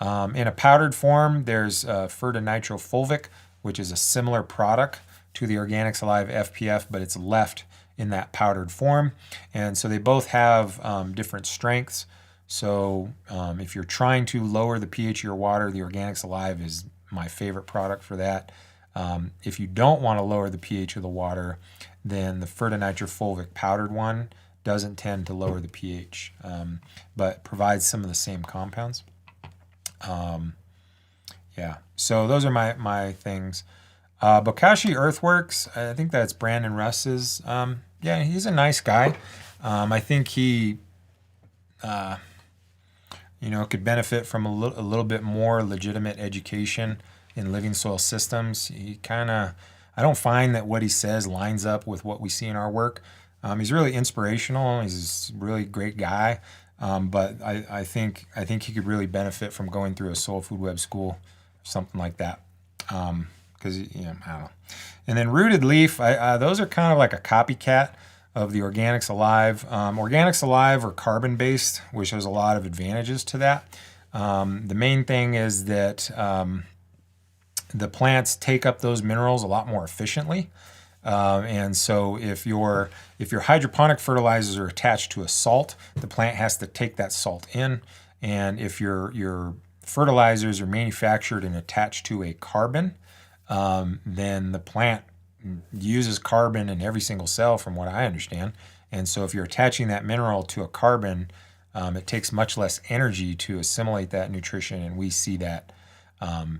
In a powdered form, there's Fertinitro Fulvic, which is a similar product to the Organics Alive FPF, but it's left in that powdered form. And so they both have different strengths. So if you're trying to lower the pH of your water, the Organics Alive is my favorite product for that. If you don't want to lower the pH of the water, then the Fertinitro Fulvic powdered one doesn't tend to lower the pH, but provides some of the same compounds. So those are my things. Bokashi Earthworks, I think that's Brandon Russ's. He's a nice guy. I think he could benefit from a little bit more legitimate education in living soil systems. He kind of I don't find that what he says lines up with what we see in our work. He's really inspirational. He's a really great guy. But I think he could really benefit from going through a Soul Food Web school, something like that. Because I don't know. And then Rooted Leaf, those are kind of like a copycat of the Organics Alive. Organics Alive are carbon based, which has a lot of advantages to that. The main thing is that the plants take up those minerals a lot more efficiently. And so if your hydroponic fertilizers are attached to a salt, the plant has to take that salt in. And if your fertilizers are manufactured and attached to a carbon, then the plant uses carbon in every single cell, from what I understand. And so if you're attaching that mineral to a carbon, it takes much less energy to assimilate that nutrition, and we see that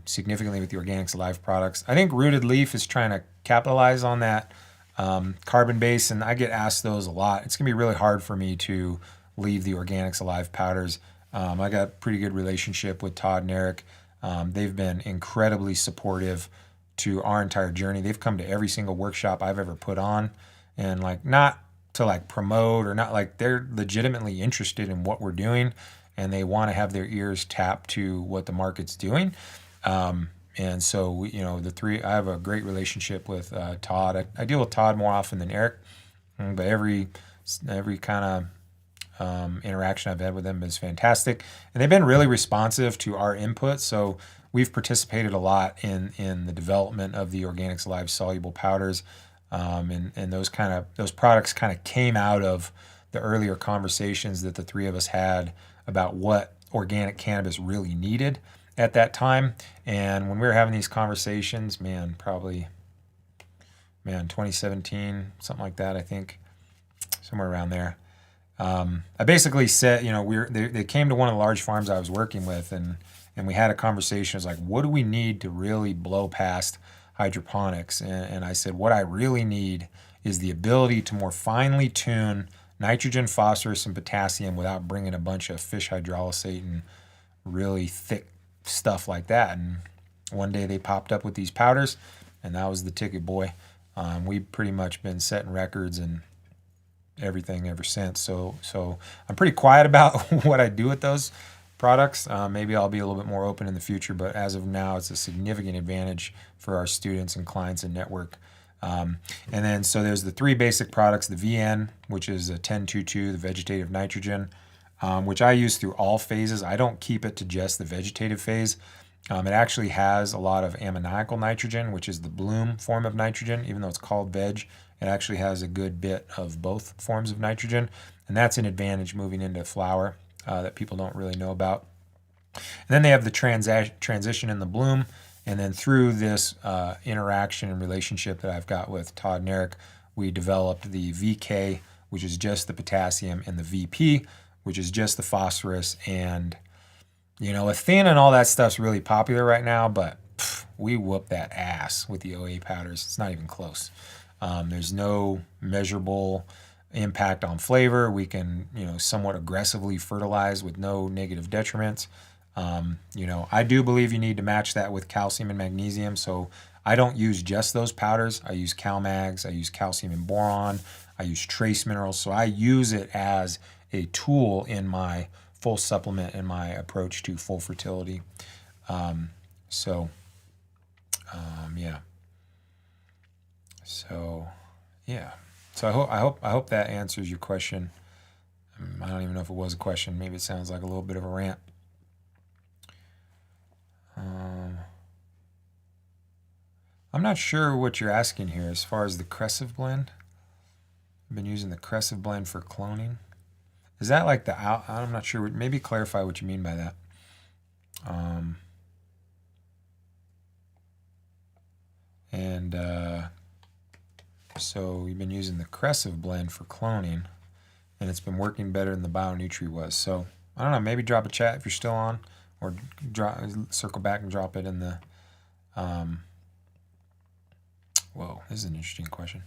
significantly with the Organics Alive products. I think Rooted Leaf is trying to capitalize on that carbon base, and I get asked those a lot. It's going to be really hard for me to leave the Organics Alive powders. I got a pretty good relationship with Todd and Eric. They've been incredibly supportive to our entire journey. They've come to every single workshop I've ever put on, and not to promote, or not, they're legitimately interested in what we're doing, and they want to have their ears tapped to what the market's doing. And so the three, I have a great relationship with Todd. I deal with Todd more often than Eric, but every kind of interaction I've had with them is fantastic, and they've been really responsive to our input. So we've participated a lot in the development of the Organics Alive soluble powders, and those products kind of came out of the earlier conversations that the three of us had about what organic cannabis really needed at that time. And when we were having these conversations, 2017, something like that, I think, somewhere around there. I basically said, they came to one of the large farms I was working with, and we had a conversation. It was like, what do we need to really blow past hydroponics? And I said, what I really need is the ability to more finely tune nitrogen, phosphorus, and potassium without bringing a bunch of fish hydrolysate and really thick stuff like that. And one day they popped up with these powders, and that was the ticket, boy. We've pretty much been setting records and everything ever since. So I'm pretty quiet about what I do with those products. Maybe I'll be a little bit more open in the future, but as of now, it's a significant advantage for our students and clients and network. And then so there's the three basic products: the VN, which is a 10-2-2, the vegetative nitrogen, which I use through all phases. I don't keep it to just the vegetative phase. It actually has a lot of ammoniacal nitrogen, which is the bloom form of nitrogen. Even though it's called veg, it actually has a good bit of both forms of nitrogen, and that's an advantage moving into flower that people don't really know about. And then they have the transition in the bloom. And then through this interaction and relationship that I've got with Todd and Eric, we developed the VK, which is just the potassium, and the VP, which is just the phosphorus. And, Athena and all that stuff's really popular right now, but we whoop that ass with the OA powders. It's not even close. There's no measurable impact on flavor. We can, somewhat aggressively fertilize with no negative detriments. I do believe you need to match that with calcium and magnesium. So I don't use just those powders. I use CalMags, I use calcium and boron, I use trace minerals. So I use it as a tool in my full supplement and my approach to full fertility. Yeah. So yeah. So I hope that answers your question. I don't even know if it was a question. Maybe it sounds like a little bit of a rant. I'm not sure what you're asking here as far as the Cres of Blend. I've been using the Cres of Blend for cloning. Is that like I'm not sure. Maybe clarify what you mean by that. So we've been using the Cres of Blend for cloning, and it's been working better than the Bio-Nutri was. So I don't know. Maybe drop a chat if you're still on, or circle back and drop it in the. Whoa, this is an interesting question.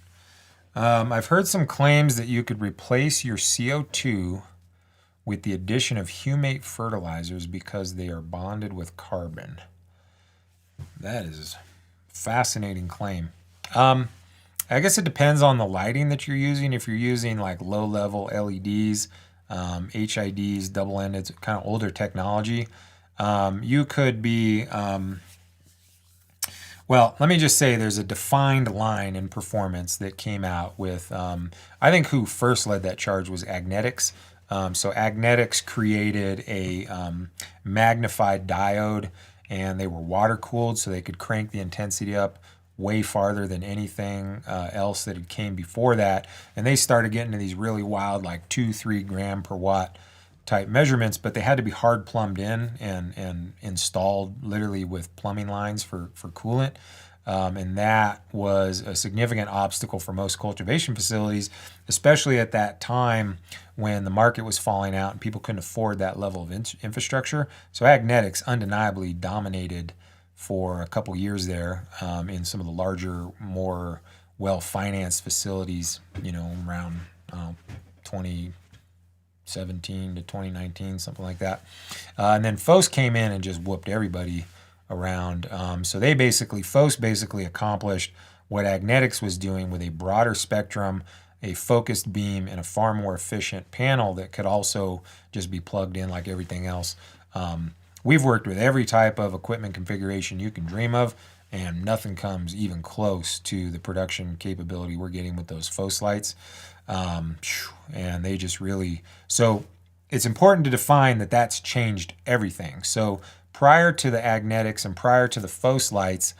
I've heard some claims that you could replace your CO2 with the addition of humate fertilizers because they are bonded with carbon. That is a fascinating claim. I guess it depends on the lighting that you're using. If you're using like low level LEDs, HIDs, double-ended, kind of older technology, you could be, well, let me just say there's a defined line in performance that came out with, I think who first led that charge was Agnetics. So Agnetics created a magnified diode, and they were water cooled, so they could crank the intensity up way farther than anything else that had came before that. And they started getting to these really wild, like 2-3 gram per watt type measurements, but they had to be hard plumbed in and installed literally with plumbing lines for coolant. And that was a significant obstacle for most cultivation facilities, especially at that time when the market was falling out and people couldn't afford that level of infrastructure. So Agnetics undeniably dominated for a couple years there in some of the larger, more well-financed facilities, around 2017 to 2019, something like that. And then FOS came in and just whooped everybody around. So FOS basically accomplished what Agnetics was doing with a broader spectrum, a focused beam, and a far more efficient panel that could also just be plugged in like everything else. We've worked with every type of equipment configuration you can dream of, and nothing comes even close to the production capability we're getting with those FOS lights. And they just really, so it's important to define that that's changed everything. So prior to the Agnetics and prior to the FOS lights,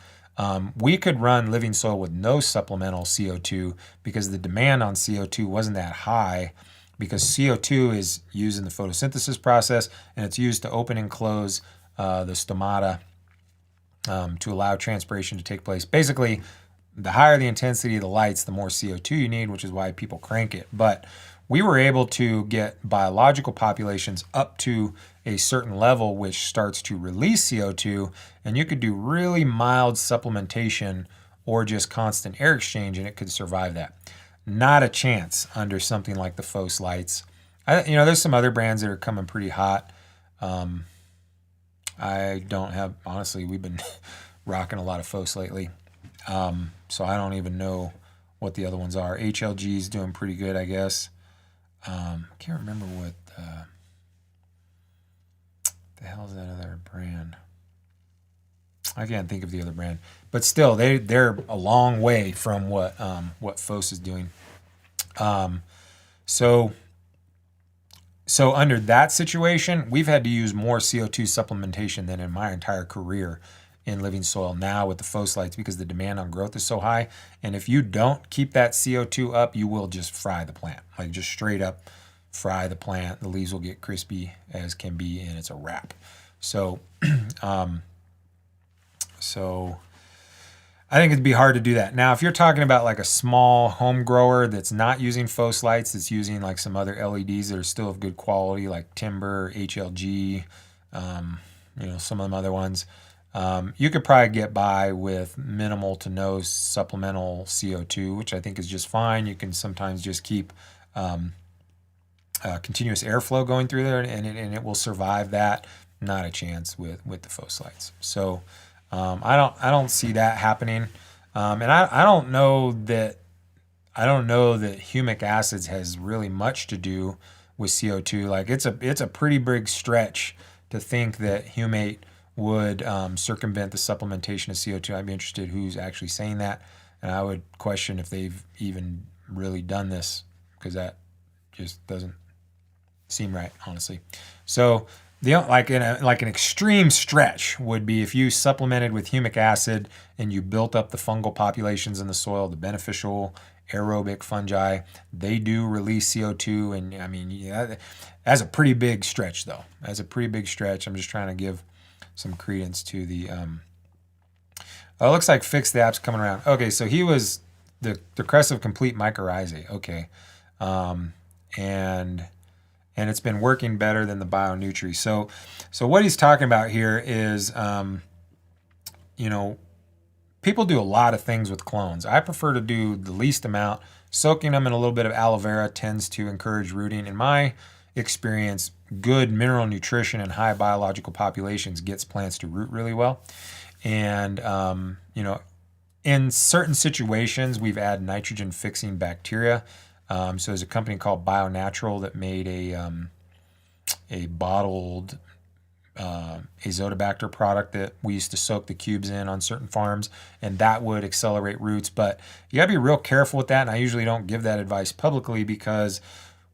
we could run living soil with no supplemental CO2 because the demand on CO2 wasn't that high, because CO2 is used in the photosynthesis process, and it's used to open and close the stomata to allow transpiration to take place. Basically, the higher the intensity of the lights, the more CO2 you need, which is why people crank it. But we were able to get biological populations up to a certain level, which starts to release CO2, and you could do really mild supplementation or just constant air exchange, and it could survive that. Not a chance under something like the FOS lights. There's some other brands that are coming pretty hot. I don't have, honestly, we've been rocking a lot of FOS lately. So I don't even know what the other ones are. HLG is doing pretty good, I guess. I can't remember what the hell is that other brand. I can't think of the other brand, but still, they're a long way from what FOS is doing. So under that situation, we've had to use more CO2 supplementation than in my entire career in living soil now with the FOS lights, because the demand on growth is so high. And if you don't keep that CO2 up, you will just fry the plant, like just straight up fry the plant. The leaves will get crispy as can be, and it's a wrap. So, so I think it'd be hard to do that. Now, if you're talking about like a small home grower that's not using FOS lights, that's using like some other LEDs that are still of good quality, like Timber, HLG, some of them other ones, you could probably get by with minimal to no supplemental CO2, which I think is just fine. You can sometimes just keep continuous airflow going through there, and it will survive that. Not a chance with the FOS lights. So I don't see that happening, and I don't know that humic acids has really much to do with CO2. Like it's a pretty big stretch to think that humate would circumvent the supplementation of CO2. I'd be interested who's actually saying that, and I would question if they've even really done this, because that just doesn't seem right, honestly. So like an extreme stretch would be if you supplemented with humic acid and you built up the fungal populations in the soil, the beneficial aerobic fungi. They do release CO2, and I mean, yeah, that's a pretty big stretch, though. That's a pretty big stretch. I'm just trying to give some credence to the. Oh, it looks like Fix the app's coming around. Okay, so he was the Cres of Complete mycorrhizae. Okay, and it's been working better than the Bio Nutri. So what he's talking about here is, people do a lot of things with clones. I prefer to do the least amount. Soaking them in a little bit of aloe vera tends to encourage rooting. In my experience, good mineral nutrition and high biological populations gets plants to root really well. And, In certain situations, we've added nitrogen fixing bacteria. So there's a company called BioNatural that made a bottled azotobacter product that we used to soak the cubes in on certain farms, and that would accelerate roots. But you got to be real careful with that, and I usually don't give that advice publicly, because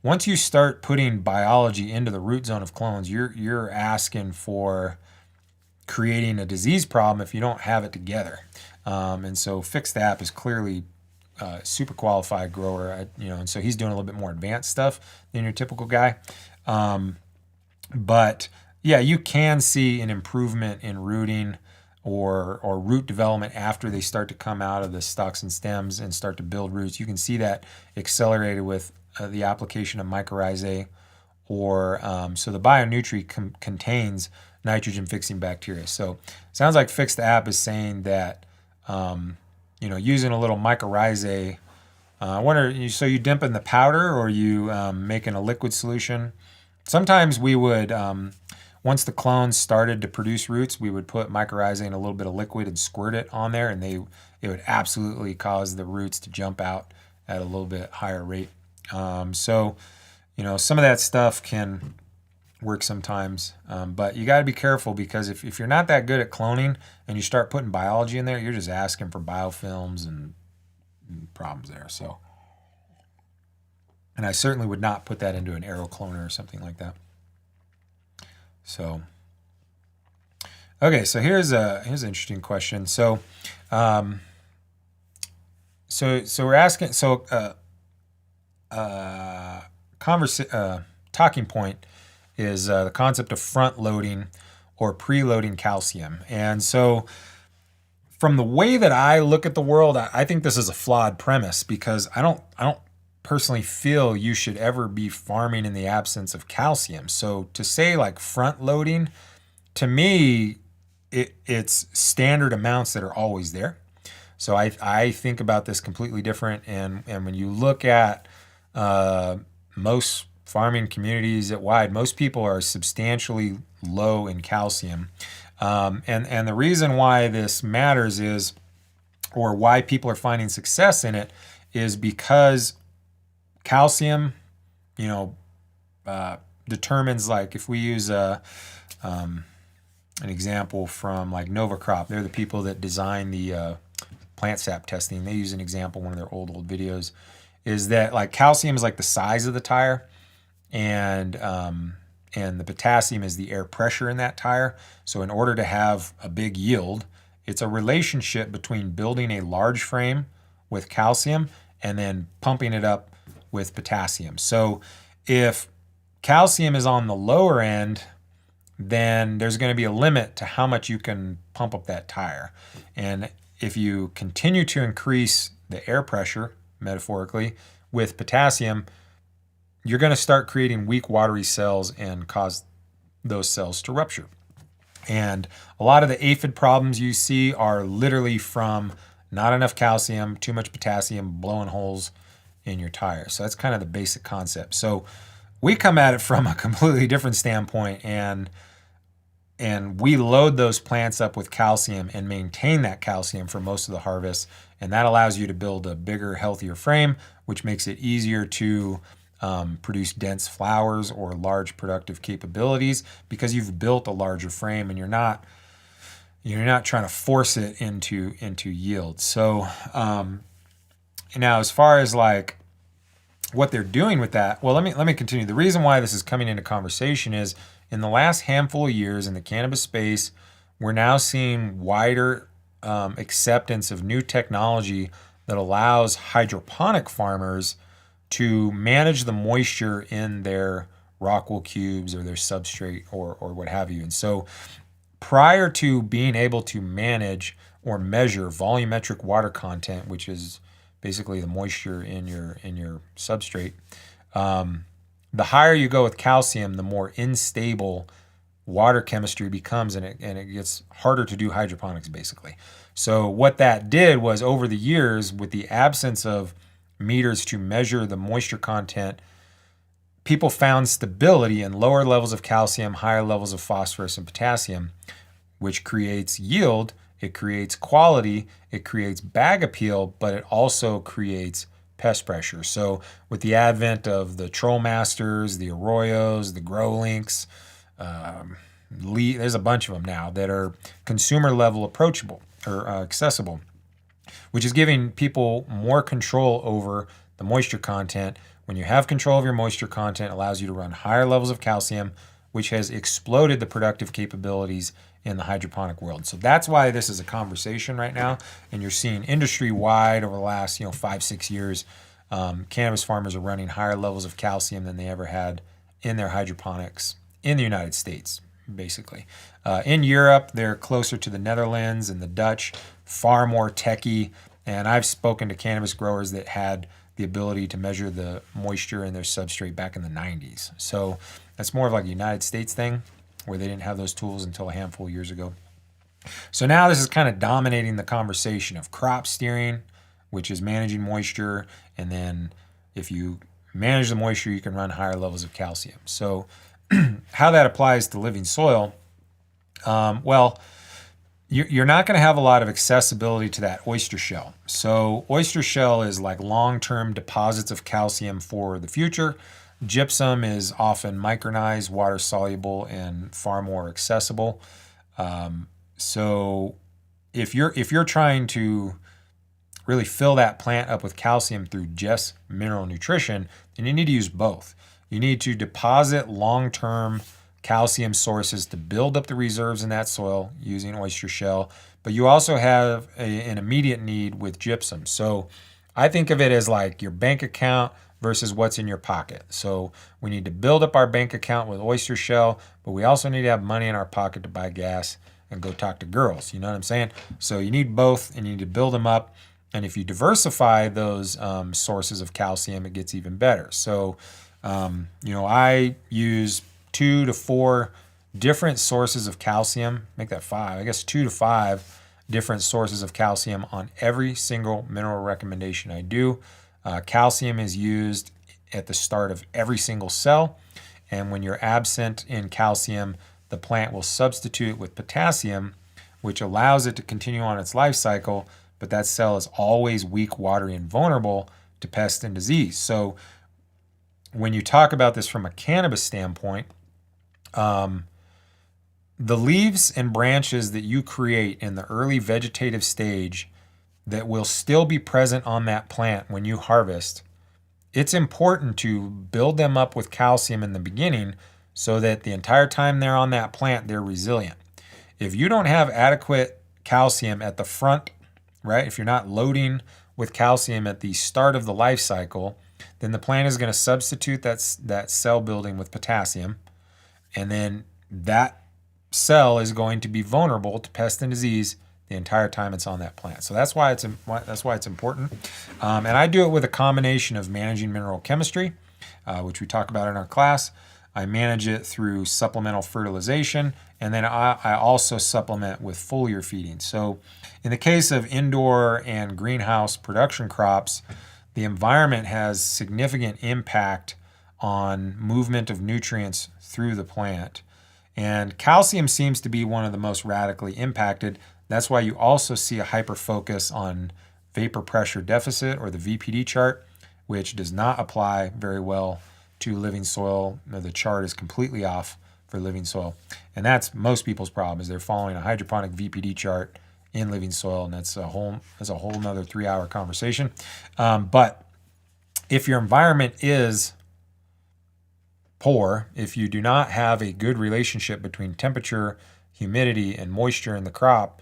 once you start putting biology into the root zone of clones, you're asking for creating a disease problem if you don't have it together. And so Fix the App is clearly super qualified grower, and so he's doing a little bit more advanced stuff than your typical guy. But yeah, you can see an improvement in rooting or root development after they start to come out of the stalks and stems and start to build roots. You can see that accelerated with the application of mycorrhizae, or so the BioNutri contains nitrogen fixing bacteria. So sounds like Fix the App is saying that using a little mycorrhizae. I wonder, so you dip in the powder, or you making a liquid solution? Sometimes we would, once the clones started to produce roots, we would put mycorrhizae in a little bit of liquid and squirt it on there, and it would absolutely cause the roots to jump out at a little bit higher rate. So some of that stuff can work sometimes, but you got to be careful, because if you're not that good at cloning and you start putting biology in there, you're just asking for biofilms and problems there. So, and I certainly would not put that into an aerocloner or something like that. So, okay, so here's an interesting question. So, so we're asking. So, talking point is the concept of front loading or preloading calcium. And so, from the way that I look at the world, I think this is a flawed premise, because I don't personally feel you should ever be farming in the absence of calcium. So to say like front loading, to me, it's standard amounts that are always there. So I think about this completely different. And when you look at most farming communities at wide, most people are substantially low in calcium. And the reason why this matters is, or why people are finding success in it, is because calcium, determines, like if we use an example from like Nova Crop, they're the people that design the plant sap testing. They use an example, one of their old videos, is that like calcium is like the size of the tire, and the potassium is the air pressure in that tire. So in order to have a big yield, it's a relationship between building a large frame with calcium and then pumping it up with potassium. So if calcium is on the lower end, then there's going to be a limit to how much you can pump up that tire. And if you continue to increase the air pressure, metaphorically, with potassium, you're going to start creating weak, watery cells and cause those cells to rupture. And a lot of the aphid problems you see are literally from not enough calcium, too much potassium, blowing holes in your tire. So that's kind of the basic concept. So we come at it from a completely different standpoint, and we load those plants up with calcium and maintain that calcium for most of the harvest. And that allows you to build a bigger, healthier frame, which makes it easier to produce dense flowers or large productive capabilities, because you've built a larger frame and you're not trying to force it into yield. So now, as far as like what they're doing with that, well, let me continue. The reason why this is coming into conversation is, in the last handful of years in the cannabis space, we're now seeing wider acceptance of new technology that allows hydroponic farmers to manage the moisture in their rockwool cubes or their substrate or what have you. And so prior to being able to manage or measure volumetric water content, which is basically the moisture in your substrate, the higher you go with calcium, the more unstable water chemistry becomes, and it gets harder to do hydroponics, basically. So what that did was, over the years, with the absence of meters to measure the moisture content, people found stability in lower levels of calcium, higher levels of phosphorus and potassium, which creates yield it creates quality, it creates bag appeal, but it also creates pest pressure. So with the advent of the Troll Masters, the Arroyos, the Grow Links, there's a bunch of them now that are consumer level approachable or accessible, which is giving people more control over the moisture content. When you have control of your moisture content, it allows you to run higher levels of calcium, which has exploded the productive capabilities in the hydroponic world. So that's why this is a conversation right now, and you're seeing industry-wide over the last 5-6 years, cannabis farmers are running higher levels of calcium than they ever had in their hydroponics in the United States, basically. In Europe, they're closer to the Netherlands and the Dutch, far more techy, and I've spoken to cannabis growers that had the ability to measure the moisture in their substrate back in the 90s. So that's more of like a United States thing where they didn't have those tools until a handful of years ago. So now this is kind of dominating the conversation of crop steering, which is managing moisture. And then if you manage the moisture, you can run higher levels of calcium. So how that applies to living soil, you're not going to have a lot of accessibility to that oyster shell. So oyster shell is like long-term deposits of calcium for the future. Gypsum is often micronized, water-soluble, and far more accessible. So if you're trying to really fill that plant up with calcium through just mineral nutrition, then you need to use both. You need to deposit long-term calcium sources to build up the reserves in that soil using oyster shell, but you also have an immediate need with gypsum. So I think of it as like your bank account versus what's in your pocket. So we need to build up our bank account with oyster shell, but we also need to have money in our pocket to buy gas and go talk to girls. You know what I'm saying? So you need both, and you need to build them up. And if you diversify those sources of calcium, it gets even better. So, I use 2 to 4 different sources of calcium, make that 5, I guess 2 to 5 different sources of calcium on every single mineral recommendation I do. Calcium is used at the start of every single cell, and when you're absent in calcium, the plant will substitute with potassium, which allows it to continue on its life cycle, but that cell is always weak, watery, and vulnerable to pest and disease. So when you talk about this from a cannabis standpoint, the leaves and branches that you create in the early vegetative stage that will still be present on that plant when you harvest, it's important to build them up with calcium in the beginning so that the entire time they're on that plant, they're resilient. If you don't have adequate calcium at the front, right, if you're not loading with calcium at the start of the life cycle, then the plant is going to substitute that cell building with potassium, and then that cell is going to be vulnerable to pest and disease the entire time it's on that plant. So that's why it's important. And I do it with a combination of managing mineral chemistry, which we talk about in our class. I manage it through supplemental fertilization, and then I also supplement with foliar feeding. So in the case of indoor and greenhouse production crops, the environment has significant impact on movement of nutrients through the plant. And calcium seems to be one of the most radically impacted. That's why you also see a hyper focus on vapor pressure deficit, or the VPD chart, which does not apply very well to living soil. The chart is completely off for living soil. And that's most people's problem, is they're following a hydroponic VPD chart in living soil, and that's a whole nother 3-hour conversation. But if your environment is poor, if you do not have a good relationship between temperature, humidity, and moisture in the crop,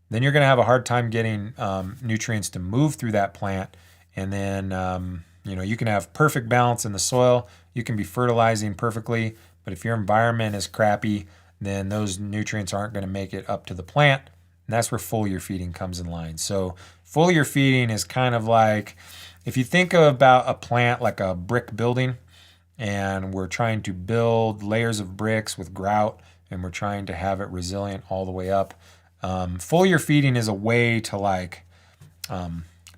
then you're going to have a hard time getting nutrients to move through that plant. And then you can have perfect balance in the soil, you can be fertilizing perfectly, but if your environment is crappy, then those nutrients aren't going to make it up to the plant. And that's where foliar feeding comes in line. So foliar feeding is kind of like, if you think about a plant like a brick building, and we're trying to build layers of bricks with grout, and we're trying to have it resilient all the way up. Foliar feeding is a way to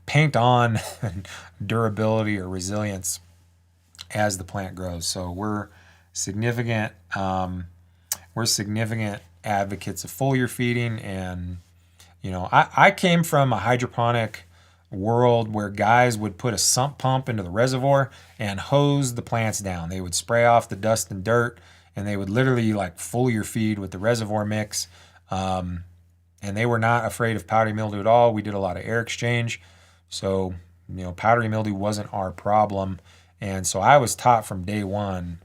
paint on durability or resilience as the plant grows. So we're significant advocates of foliar feeding, and I came from a hydroponic world where guys would put a sump pump into the reservoir and hose the plants down. They would spray off the dust and dirt, and they would literally like foliar feed with the reservoir mix. And they were not afraid of powdery mildew at all. We did a lot of air exchange. So, powdery mildew wasn't our problem. And so I was taught from day one,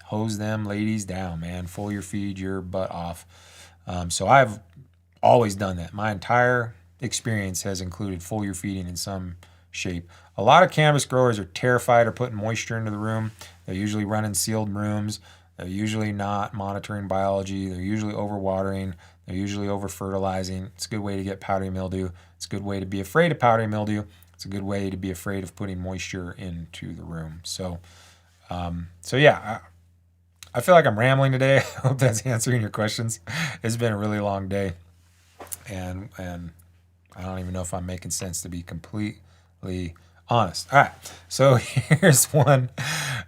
hose them ladies down, man. Foliar feed your butt off. So I've always done that. My entire experience has included foliar feeding in some shape. A lot of cannabis growers are terrified of putting moisture into the room. They're usually running sealed rooms. They're usually not monitoring biology. They're usually overwatering. They're usually over-fertilizing. It's a good way to get powdery mildew. It's a good way to be afraid of powdery mildew. It's a good way to be afraid of putting moisture into the room. So yeah, I feel like I'm rambling today. I hope that's answering your questions. It's been a really long day, and I don't even know if I'm making sense, to be completely honest. All right, so here's one.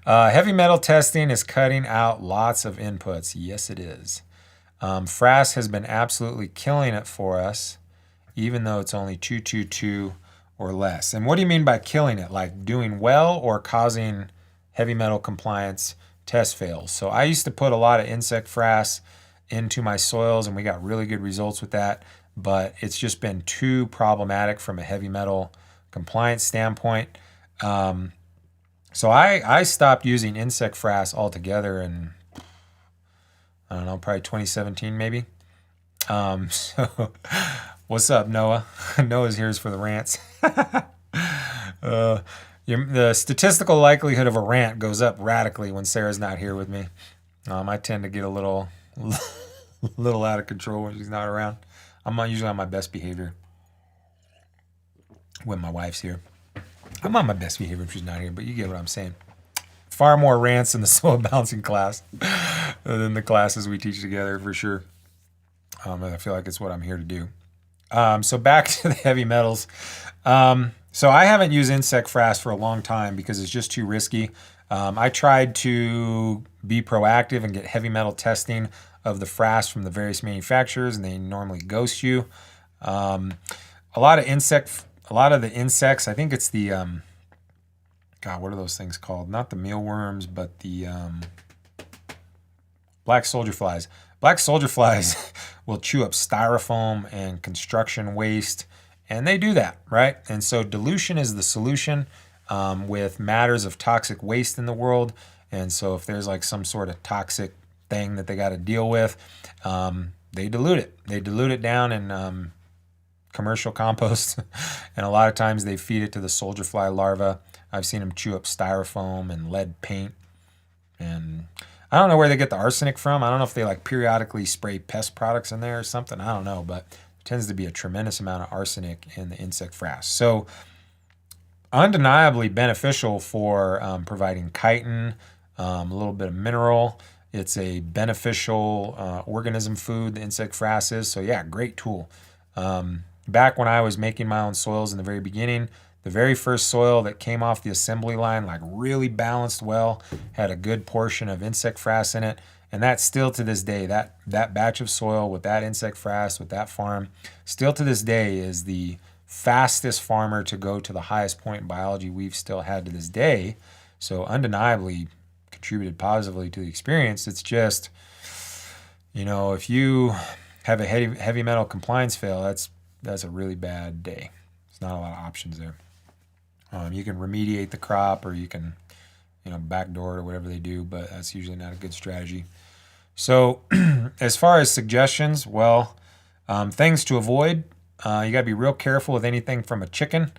Heavy metal testing is cutting out lots of inputs. Yes, it is. Frass has been absolutely killing it for us, even though it's only 222 or less. And what do you mean by killing it? Like doing well or causing heavy metal compliance test fails? So I used to put a lot of insect frass into my soils, and we got really good results with that, but it's just been too problematic from a heavy metal compliance standpoint. So I stopped using insect frass altogether in, I don't know, probably 2017 maybe. So what's up, Noah? Noah's here for the rants. The statistical likelihood of a rant goes up radically when Sarah's not here with me. I tend to get a little out of control when she's not around. I'm not usually on my best behavior when my wife's here. I'm on my best behavior if she's not here, but you get what I'm saying. Far more rants in the soil balancing class than the classes we teach together, for sure. And I feel like it's what I'm here to do. So back to the heavy metals. So I haven't used insect frass for a long time because it's just too risky. I tried to be proactive and get heavy metal testing of the frass from the various manufacturers, and they normally ghost you. A lot of the insects, I think it's the, God, what are those things called? Not the mealworms, but the black soldier flies. Black soldier flies will chew up styrofoam and construction waste, and they do that, right? And so dilution is the solution with matters of toxic waste in the world. And so if there's like some sort of toxic thing that they got to deal with, they dilute it. They dilute it down in commercial compost, and a lot of times they feed it to the soldier fly larvae. I've seen them chew up styrofoam and lead paint, and I don't know where they get the arsenic from. I don't know if they like periodically spray pest products in there or something. I don't know, but there tends to be a tremendous amount of arsenic in the insect frass. So undeniably beneficial for providing chitin, a little bit of mineral. It's a beneficial organism food, the insect frass is. So yeah, great tool. Back when I was making my own soils in the very beginning, the very first soil that came off the assembly line, like really balanced well, had a good portion of insect frass in it. And that's still to this day, that batch of soil with that insect frass, with that farm, still to this day is the fastest farmer to go to the highest point in biology we've still had to this day. So undeniably contributed positively to the experience. It's just, if you have a heavy metal compliance fail, that's a really bad day. There's not a lot of options there. You can remediate the crop, or you can, backdoor it or whatever they do, but that's usually not a good strategy. So as far as suggestions, things to avoid, you got to be real careful with anything from a chicken.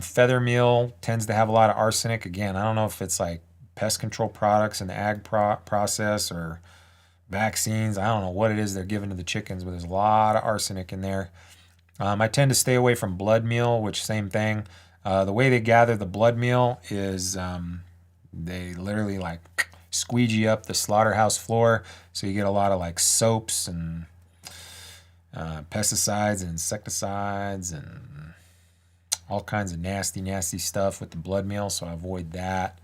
Feather meal tends to have a lot of arsenic. Again, I don't know if it's like pest control products in the ag process or vaccines. I don't know what it is they're giving to the chickens, but there's a lot of arsenic in there. I tend to stay away from blood meal, which same thing. The way they gather the blood meal is they literally like squeegee up the slaughterhouse floor. So you get a lot of like soaps and pesticides and insecticides and all kinds of nasty stuff with the blood meal. So I avoid that.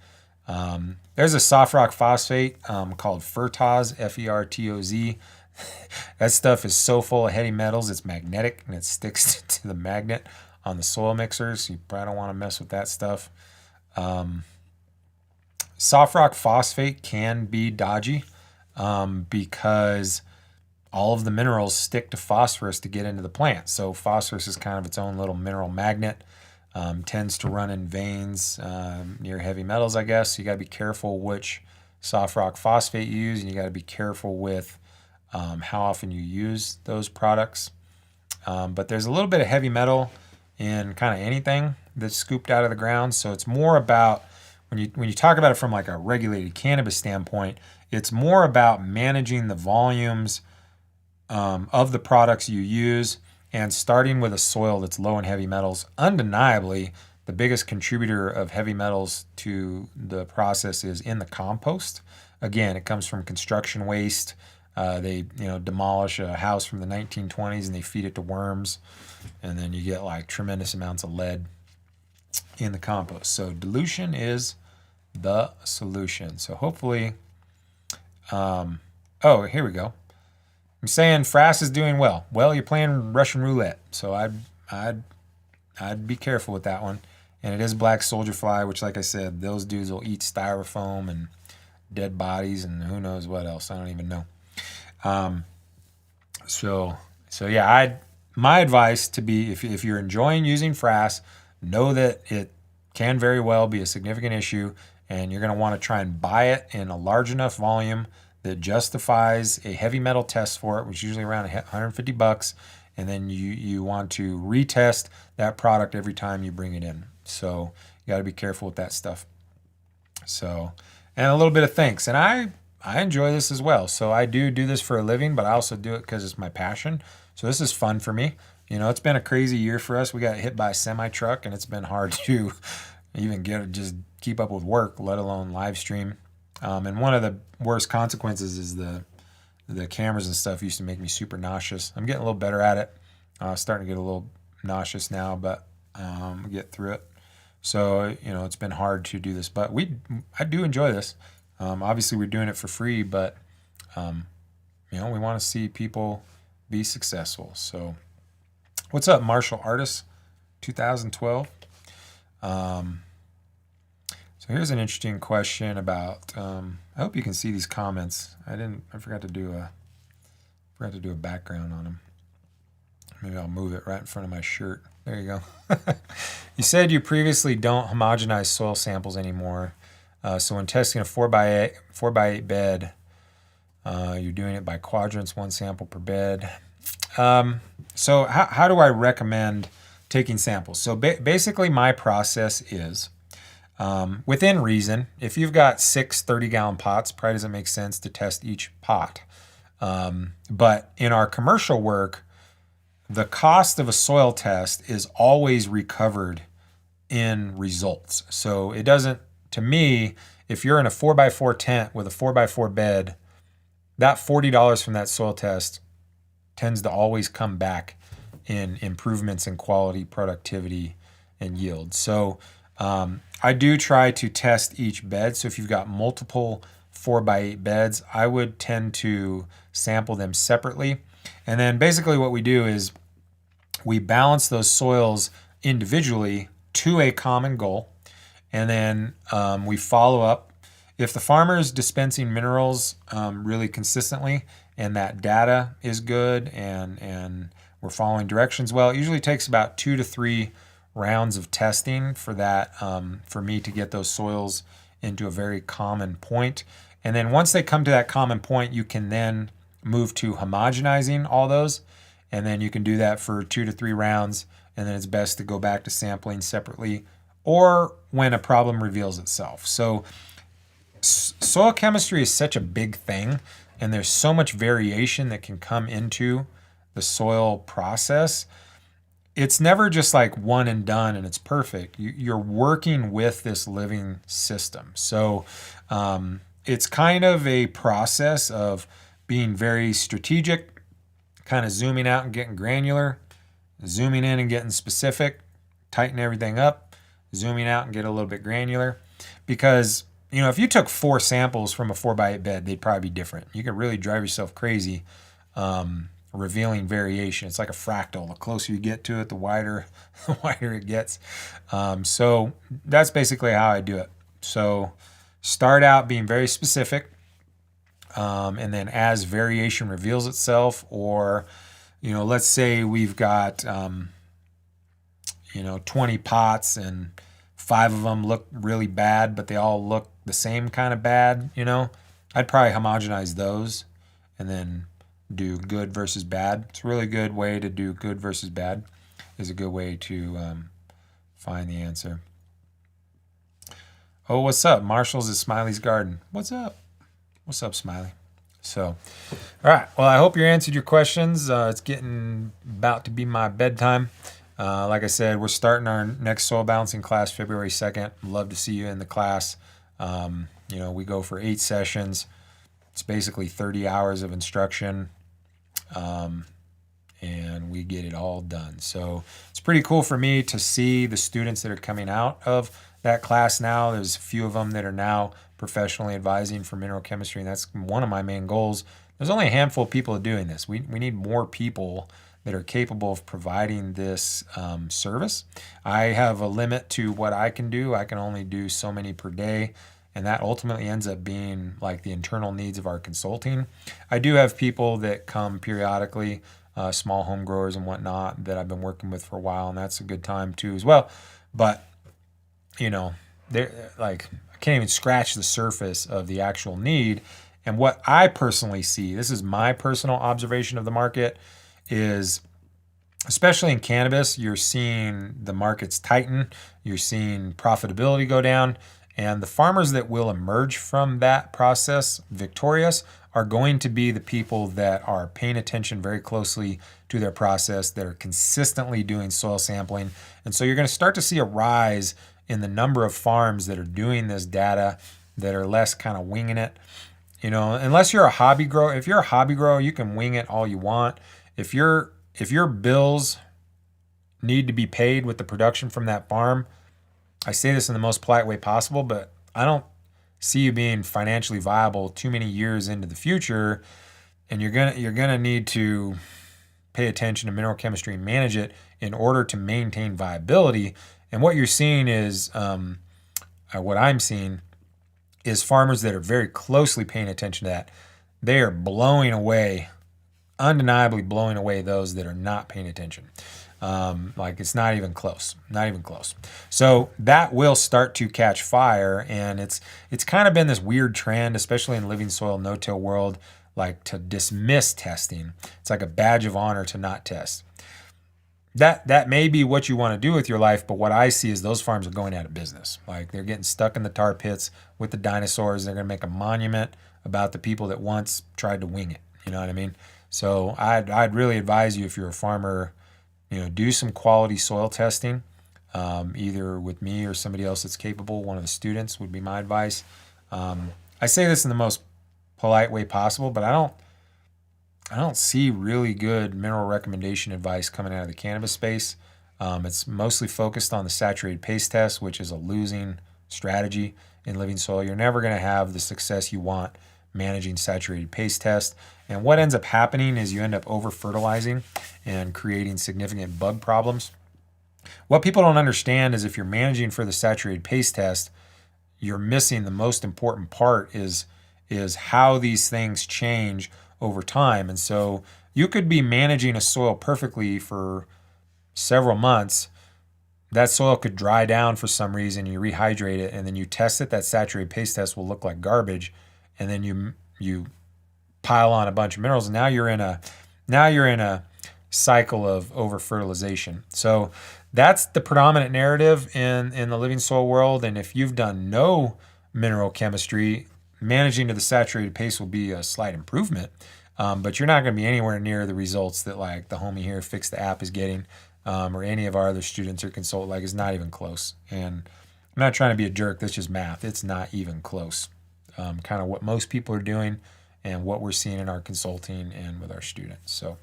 There's a soft rock phosphate called Fertoz, Fertoz. That stuff is so full of heavy metals, it's magnetic and it sticks to the magnet on the soil mixers. You probably don't want to mess with that stuff. Soft rock phosphate can be dodgy because all of the minerals stick to phosphorus to get into the plant. So phosphorus is kind of its own little mineral magnet. Tends to run in veins near heavy metals, I guess. So you got to be careful which soft rock phosphate you use, and you got to be careful with how often you use those products. But there's a little bit of heavy metal in kind of anything that's scooped out of the ground. So it's more about, when you talk about it from like a regulated cannabis standpoint, it's more about managing the volumes of the products you use, and starting with a soil that's low in heavy metals. Undeniably, the biggest contributor of heavy metals to the process is in the compost. Again, it comes from construction waste. They demolish a house from the 1920s and they feed it to worms, and then you get like tremendous amounts of lead in the compost. So dilution is the solution. So hopefully, oh, here we go. I'm saying Frass is doing well. Well, you're playing Russian roulette, so I'd be careful with that one. And it is black soldier fly, which, like I said, those dudes will eat styrofoam and dead bodies and who knows what else. I don't even know. So yeah, my advice to be, if you're enjoying using Frass, know that it can very well be a significant issue, and you're going to want to try and buy it in a large enough volume that justifies a heavy metal test for it, which is usually around $150, and then you want to retest that product every time you bring it in. So you got to be careful with that stuff. So, and a little bit of thanks. And I enjoy this as well. So I do this for a living, but I also do it because it's my passion. So this is fun for me. It's been a crazy year for us. We got hit by a semi truck, and it's been hard to even just keep up with work, let alone live stream. And one of the worst consequences is the cameras and stuff used to make me super nauseous. I'm getting a little better at it. Starting to get a little nauseous now, but get through it. So, it's been hard to do this, but I do enjoy this. Obviously we're doing it for free, but, we want to see people be successful. So what's up, Martial Artist 2012? So here's an interesting question about, I hope you can see these comments. I forgot to do a background on them. Maybe I'll move it right in front of my shirt. There you go. You said you previously don't homogenize soil samples anymore. So when testing a 4x8 bed, you're doing it by quadrants, one sample per bed. So how do I recommend taking samples? So basically my process is, within reason, if you've got 6 30-gallon pots, probably doesn't make sense to test each pot. But in our commercial work, the cost of a soil test is always recovered in results. So it doesn't, to me, if you're in a 4x4 tent with a 4x4 bed, that $40 from that soil test tends to always come back in improvements in quality, productivity, and yield. So I do try to test each bed. So if you've got multiple 4x8 beds, I would tend to sample them separately. And then basically what we do is we balance those soils individually to a common goal. And then we follow up. If the farmer is dispensing minerals really consistently and that data is good and we're following directions well, it usually takes about 2 to 3 rounds of testing for that, for me to get those soils into a very common point. And then once they come to that common point, you can then move to homogenizing all those. And then you can do that for 2 to 3 rounds. And then it's best to go back to sampling separately or when a problem reveals itself. So soil chemistry is such a big thing, and there's so much variation that can come into the soil process. It's never just like one and done and it's perfect. You're working with this living system. So it's kind of a process of being very strategic, kind of zooming out and getting granular, zooming in and getting specific, tighten everything up, zooming out and get a little bit granular. Because, if you took 4 samples from a 4x8 bed, they'd probably be different. You could really drive yourself crazy revealing variation. It's like a fractal. The closer you get to it, the wider, the wider it gets. So that's basically how I do it. So start out being very specific, and then as variation reveals itself, or let's say we've got 20 pots and 5 of them look really bad, but they all look the same kind of bad. I'd probably homogenize those and then do good versus bad. It's a really good way to do good versus bad. Is a good way to find the answer. Oh, what's up? Marshall's at Smiley's Garden. What's up? What's up, Smiley? So, all right. Well, I hope you answered your questions. It's getting about to be my bedtime. Like I said, we're starting our next soil balancing class February 2nd. Love to see you in the class. We go for 8 sessions. It's basically 30 hours of instruction, and we get it all done. So it's pretty cool for me to see the students that are coming out of that class now. There's a few of them that are now professionally advising for mineral chemistry, and that's one of my main goals. There's only a handful of people doing this. We need more people that are capable of providing this service. I have a limit to what I can do. I can only do so many per day, and that ultimately ends up being like the internal needs of our consulting. I do have people that come periodically, small home growers and whatnot, that I've been working with for a while, and that's a good time too as well. But they're like, I can't even scratch the surface of the actual need. And what I personally see, this is my personal observation of the market, is especially in cannabis, you're seeing the markets tighten, you're seeing profitability go down, and the farmers that will emerge from that process victorious are going to be the people that are paying attention very closely to their process, that are consistently doing soil sampling. And so you're going to start to see a rise in the number of farms that are doing this data, that are less kind of winging it. Unless you're a hobby grower. If you're a hobby grower, you can wing it all you want. If your bills need to be paid with the production from that farm, I say this in the most polite way possible, but I don't see you being financially viable too many years into the future, and you're gonna need to pay attention to mineral chemistry and manage it in order to maintain viability. And what you're seeing is, what I'm seeing is farmers that are very closely paying attention to that. They are undeniably blowing away those that are not paying attention. Like it's not even close. So that will start to catch fire, and it's kind of been this weird trend, especially in living soil no-till world, like to dismiss testing. It's like a badge of honor to not test. That may be what you want to do with your life, but what I see is those farms are going out of business. Like they're getting stuck in the tar pits with the dinosaurs. They're going to make a monument about the people that once tried to wing it. You know what I mean? So I'd really advise you, if you're a farmer, do some quality soil testing, either with me or somebody else that's capable. One of the students would be my advice. I say this in the most polite way possible, but I don't see really good mineral recommendation advice coming out of the cannabis space. It's mostly focused on the saturated paste test, which is a losing strategy in living soil. You're never going to have the success you want managing saturated paste test. And what ends up happening is you end up over fertilizing and creating significant bug problems. What people don't understand is if you're managing for the saturated paste test, you're missing the most important part is how these things change over time. And so you could be managing a soil perfectly for several months. That soil could dry down for some reason, you rehydrate it, and then you test it, that saturated paste test will look like garbage, and then you pile on a bunch of minerals, and now you're in a cycle of over fertilization. So that's the predominant narrative in the living soil world. And if you've done no mineral chemistry, managing to the saturated paste will be a slight improvement, but you're not going to be anywhere near the results that like the homie here, Fix the App, is getting, or any of our other students or consultants. Like, it's not even close. And I'm not trying to be a jerk. That's just math. It's not even close. Kind of what most people are doing and what we're seeing in our consulting and with our students. So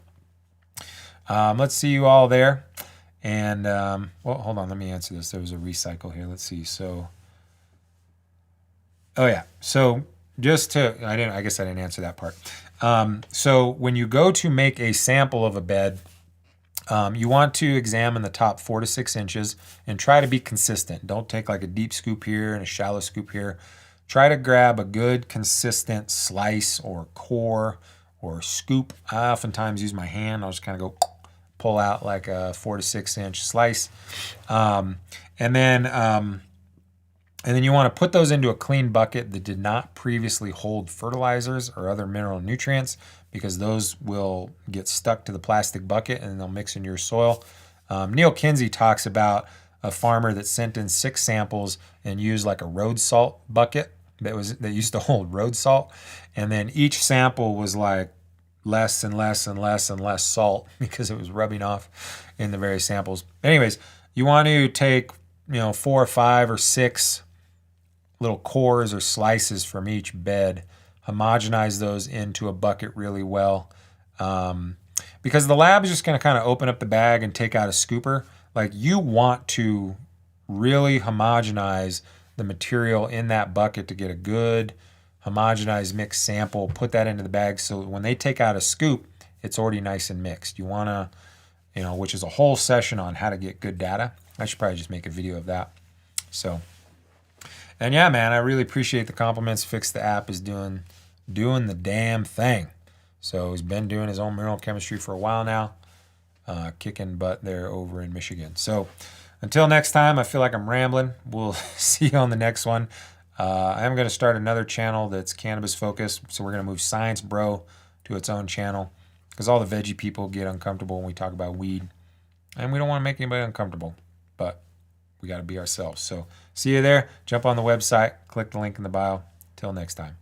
let's see you all there. And well, hold on, let me answer this. There was a recycle here. Let's see. So, oh yeah. So I guess I didn't answer that part. So when you go to make a sample of a bed, you want to examine the top 4 to 6 inches and try to be consistent. Don't take like a deep scoop here and a shallow scoop here. Try to grab a good consistent slice or core or scoop. I oftentimes use my hand. I'll just kind of go pull out like a 4 to 6 inch slice. And then you want to put those into a clean bucket that did not previously hold fertilizers or other mineral nutrients, because those will get stuck to the plastic bucket and they'll mix into your soil. Neil Kinsey talks about a farmer that sent in 6 samples and used like a road salt bucket that used to hold road salt, and then each sample was like less and less and less and less salt because it was rubbing off in the various samples. Anyways, you want to take 4 or 5 or 6 little cores or slices from each bed, homogenize those into a bucket really well, because the lab is just going to kind of open up the bag and take out a scooper. Like, you want to really homogenize the material in that bucket to get a good homogenized mixed sample, put that into the bag so when they take out a scoop, it's already nice and mixed. You want to, which is a whole session on how to get good data. I should probably just make a video of that. So, and yeah, man, I really appreciate the compliments. Fix the app is doing the damn thing. So he's been doing his own mineral chemistry for a while now, kicking butt there over in Michigan. So until next time, I feel like I'm rambling. We'll see you on the next one. I am going to start another channel that's cannabis focused. So we're going to move Science Bro to its own channel, because all the veggie people get uncomfortable when we talk about weed. And we don't want to make anybody uncomfortable, but we got to be ourselves. So see you there. Jump on the website, click the link in the bio. Till next time.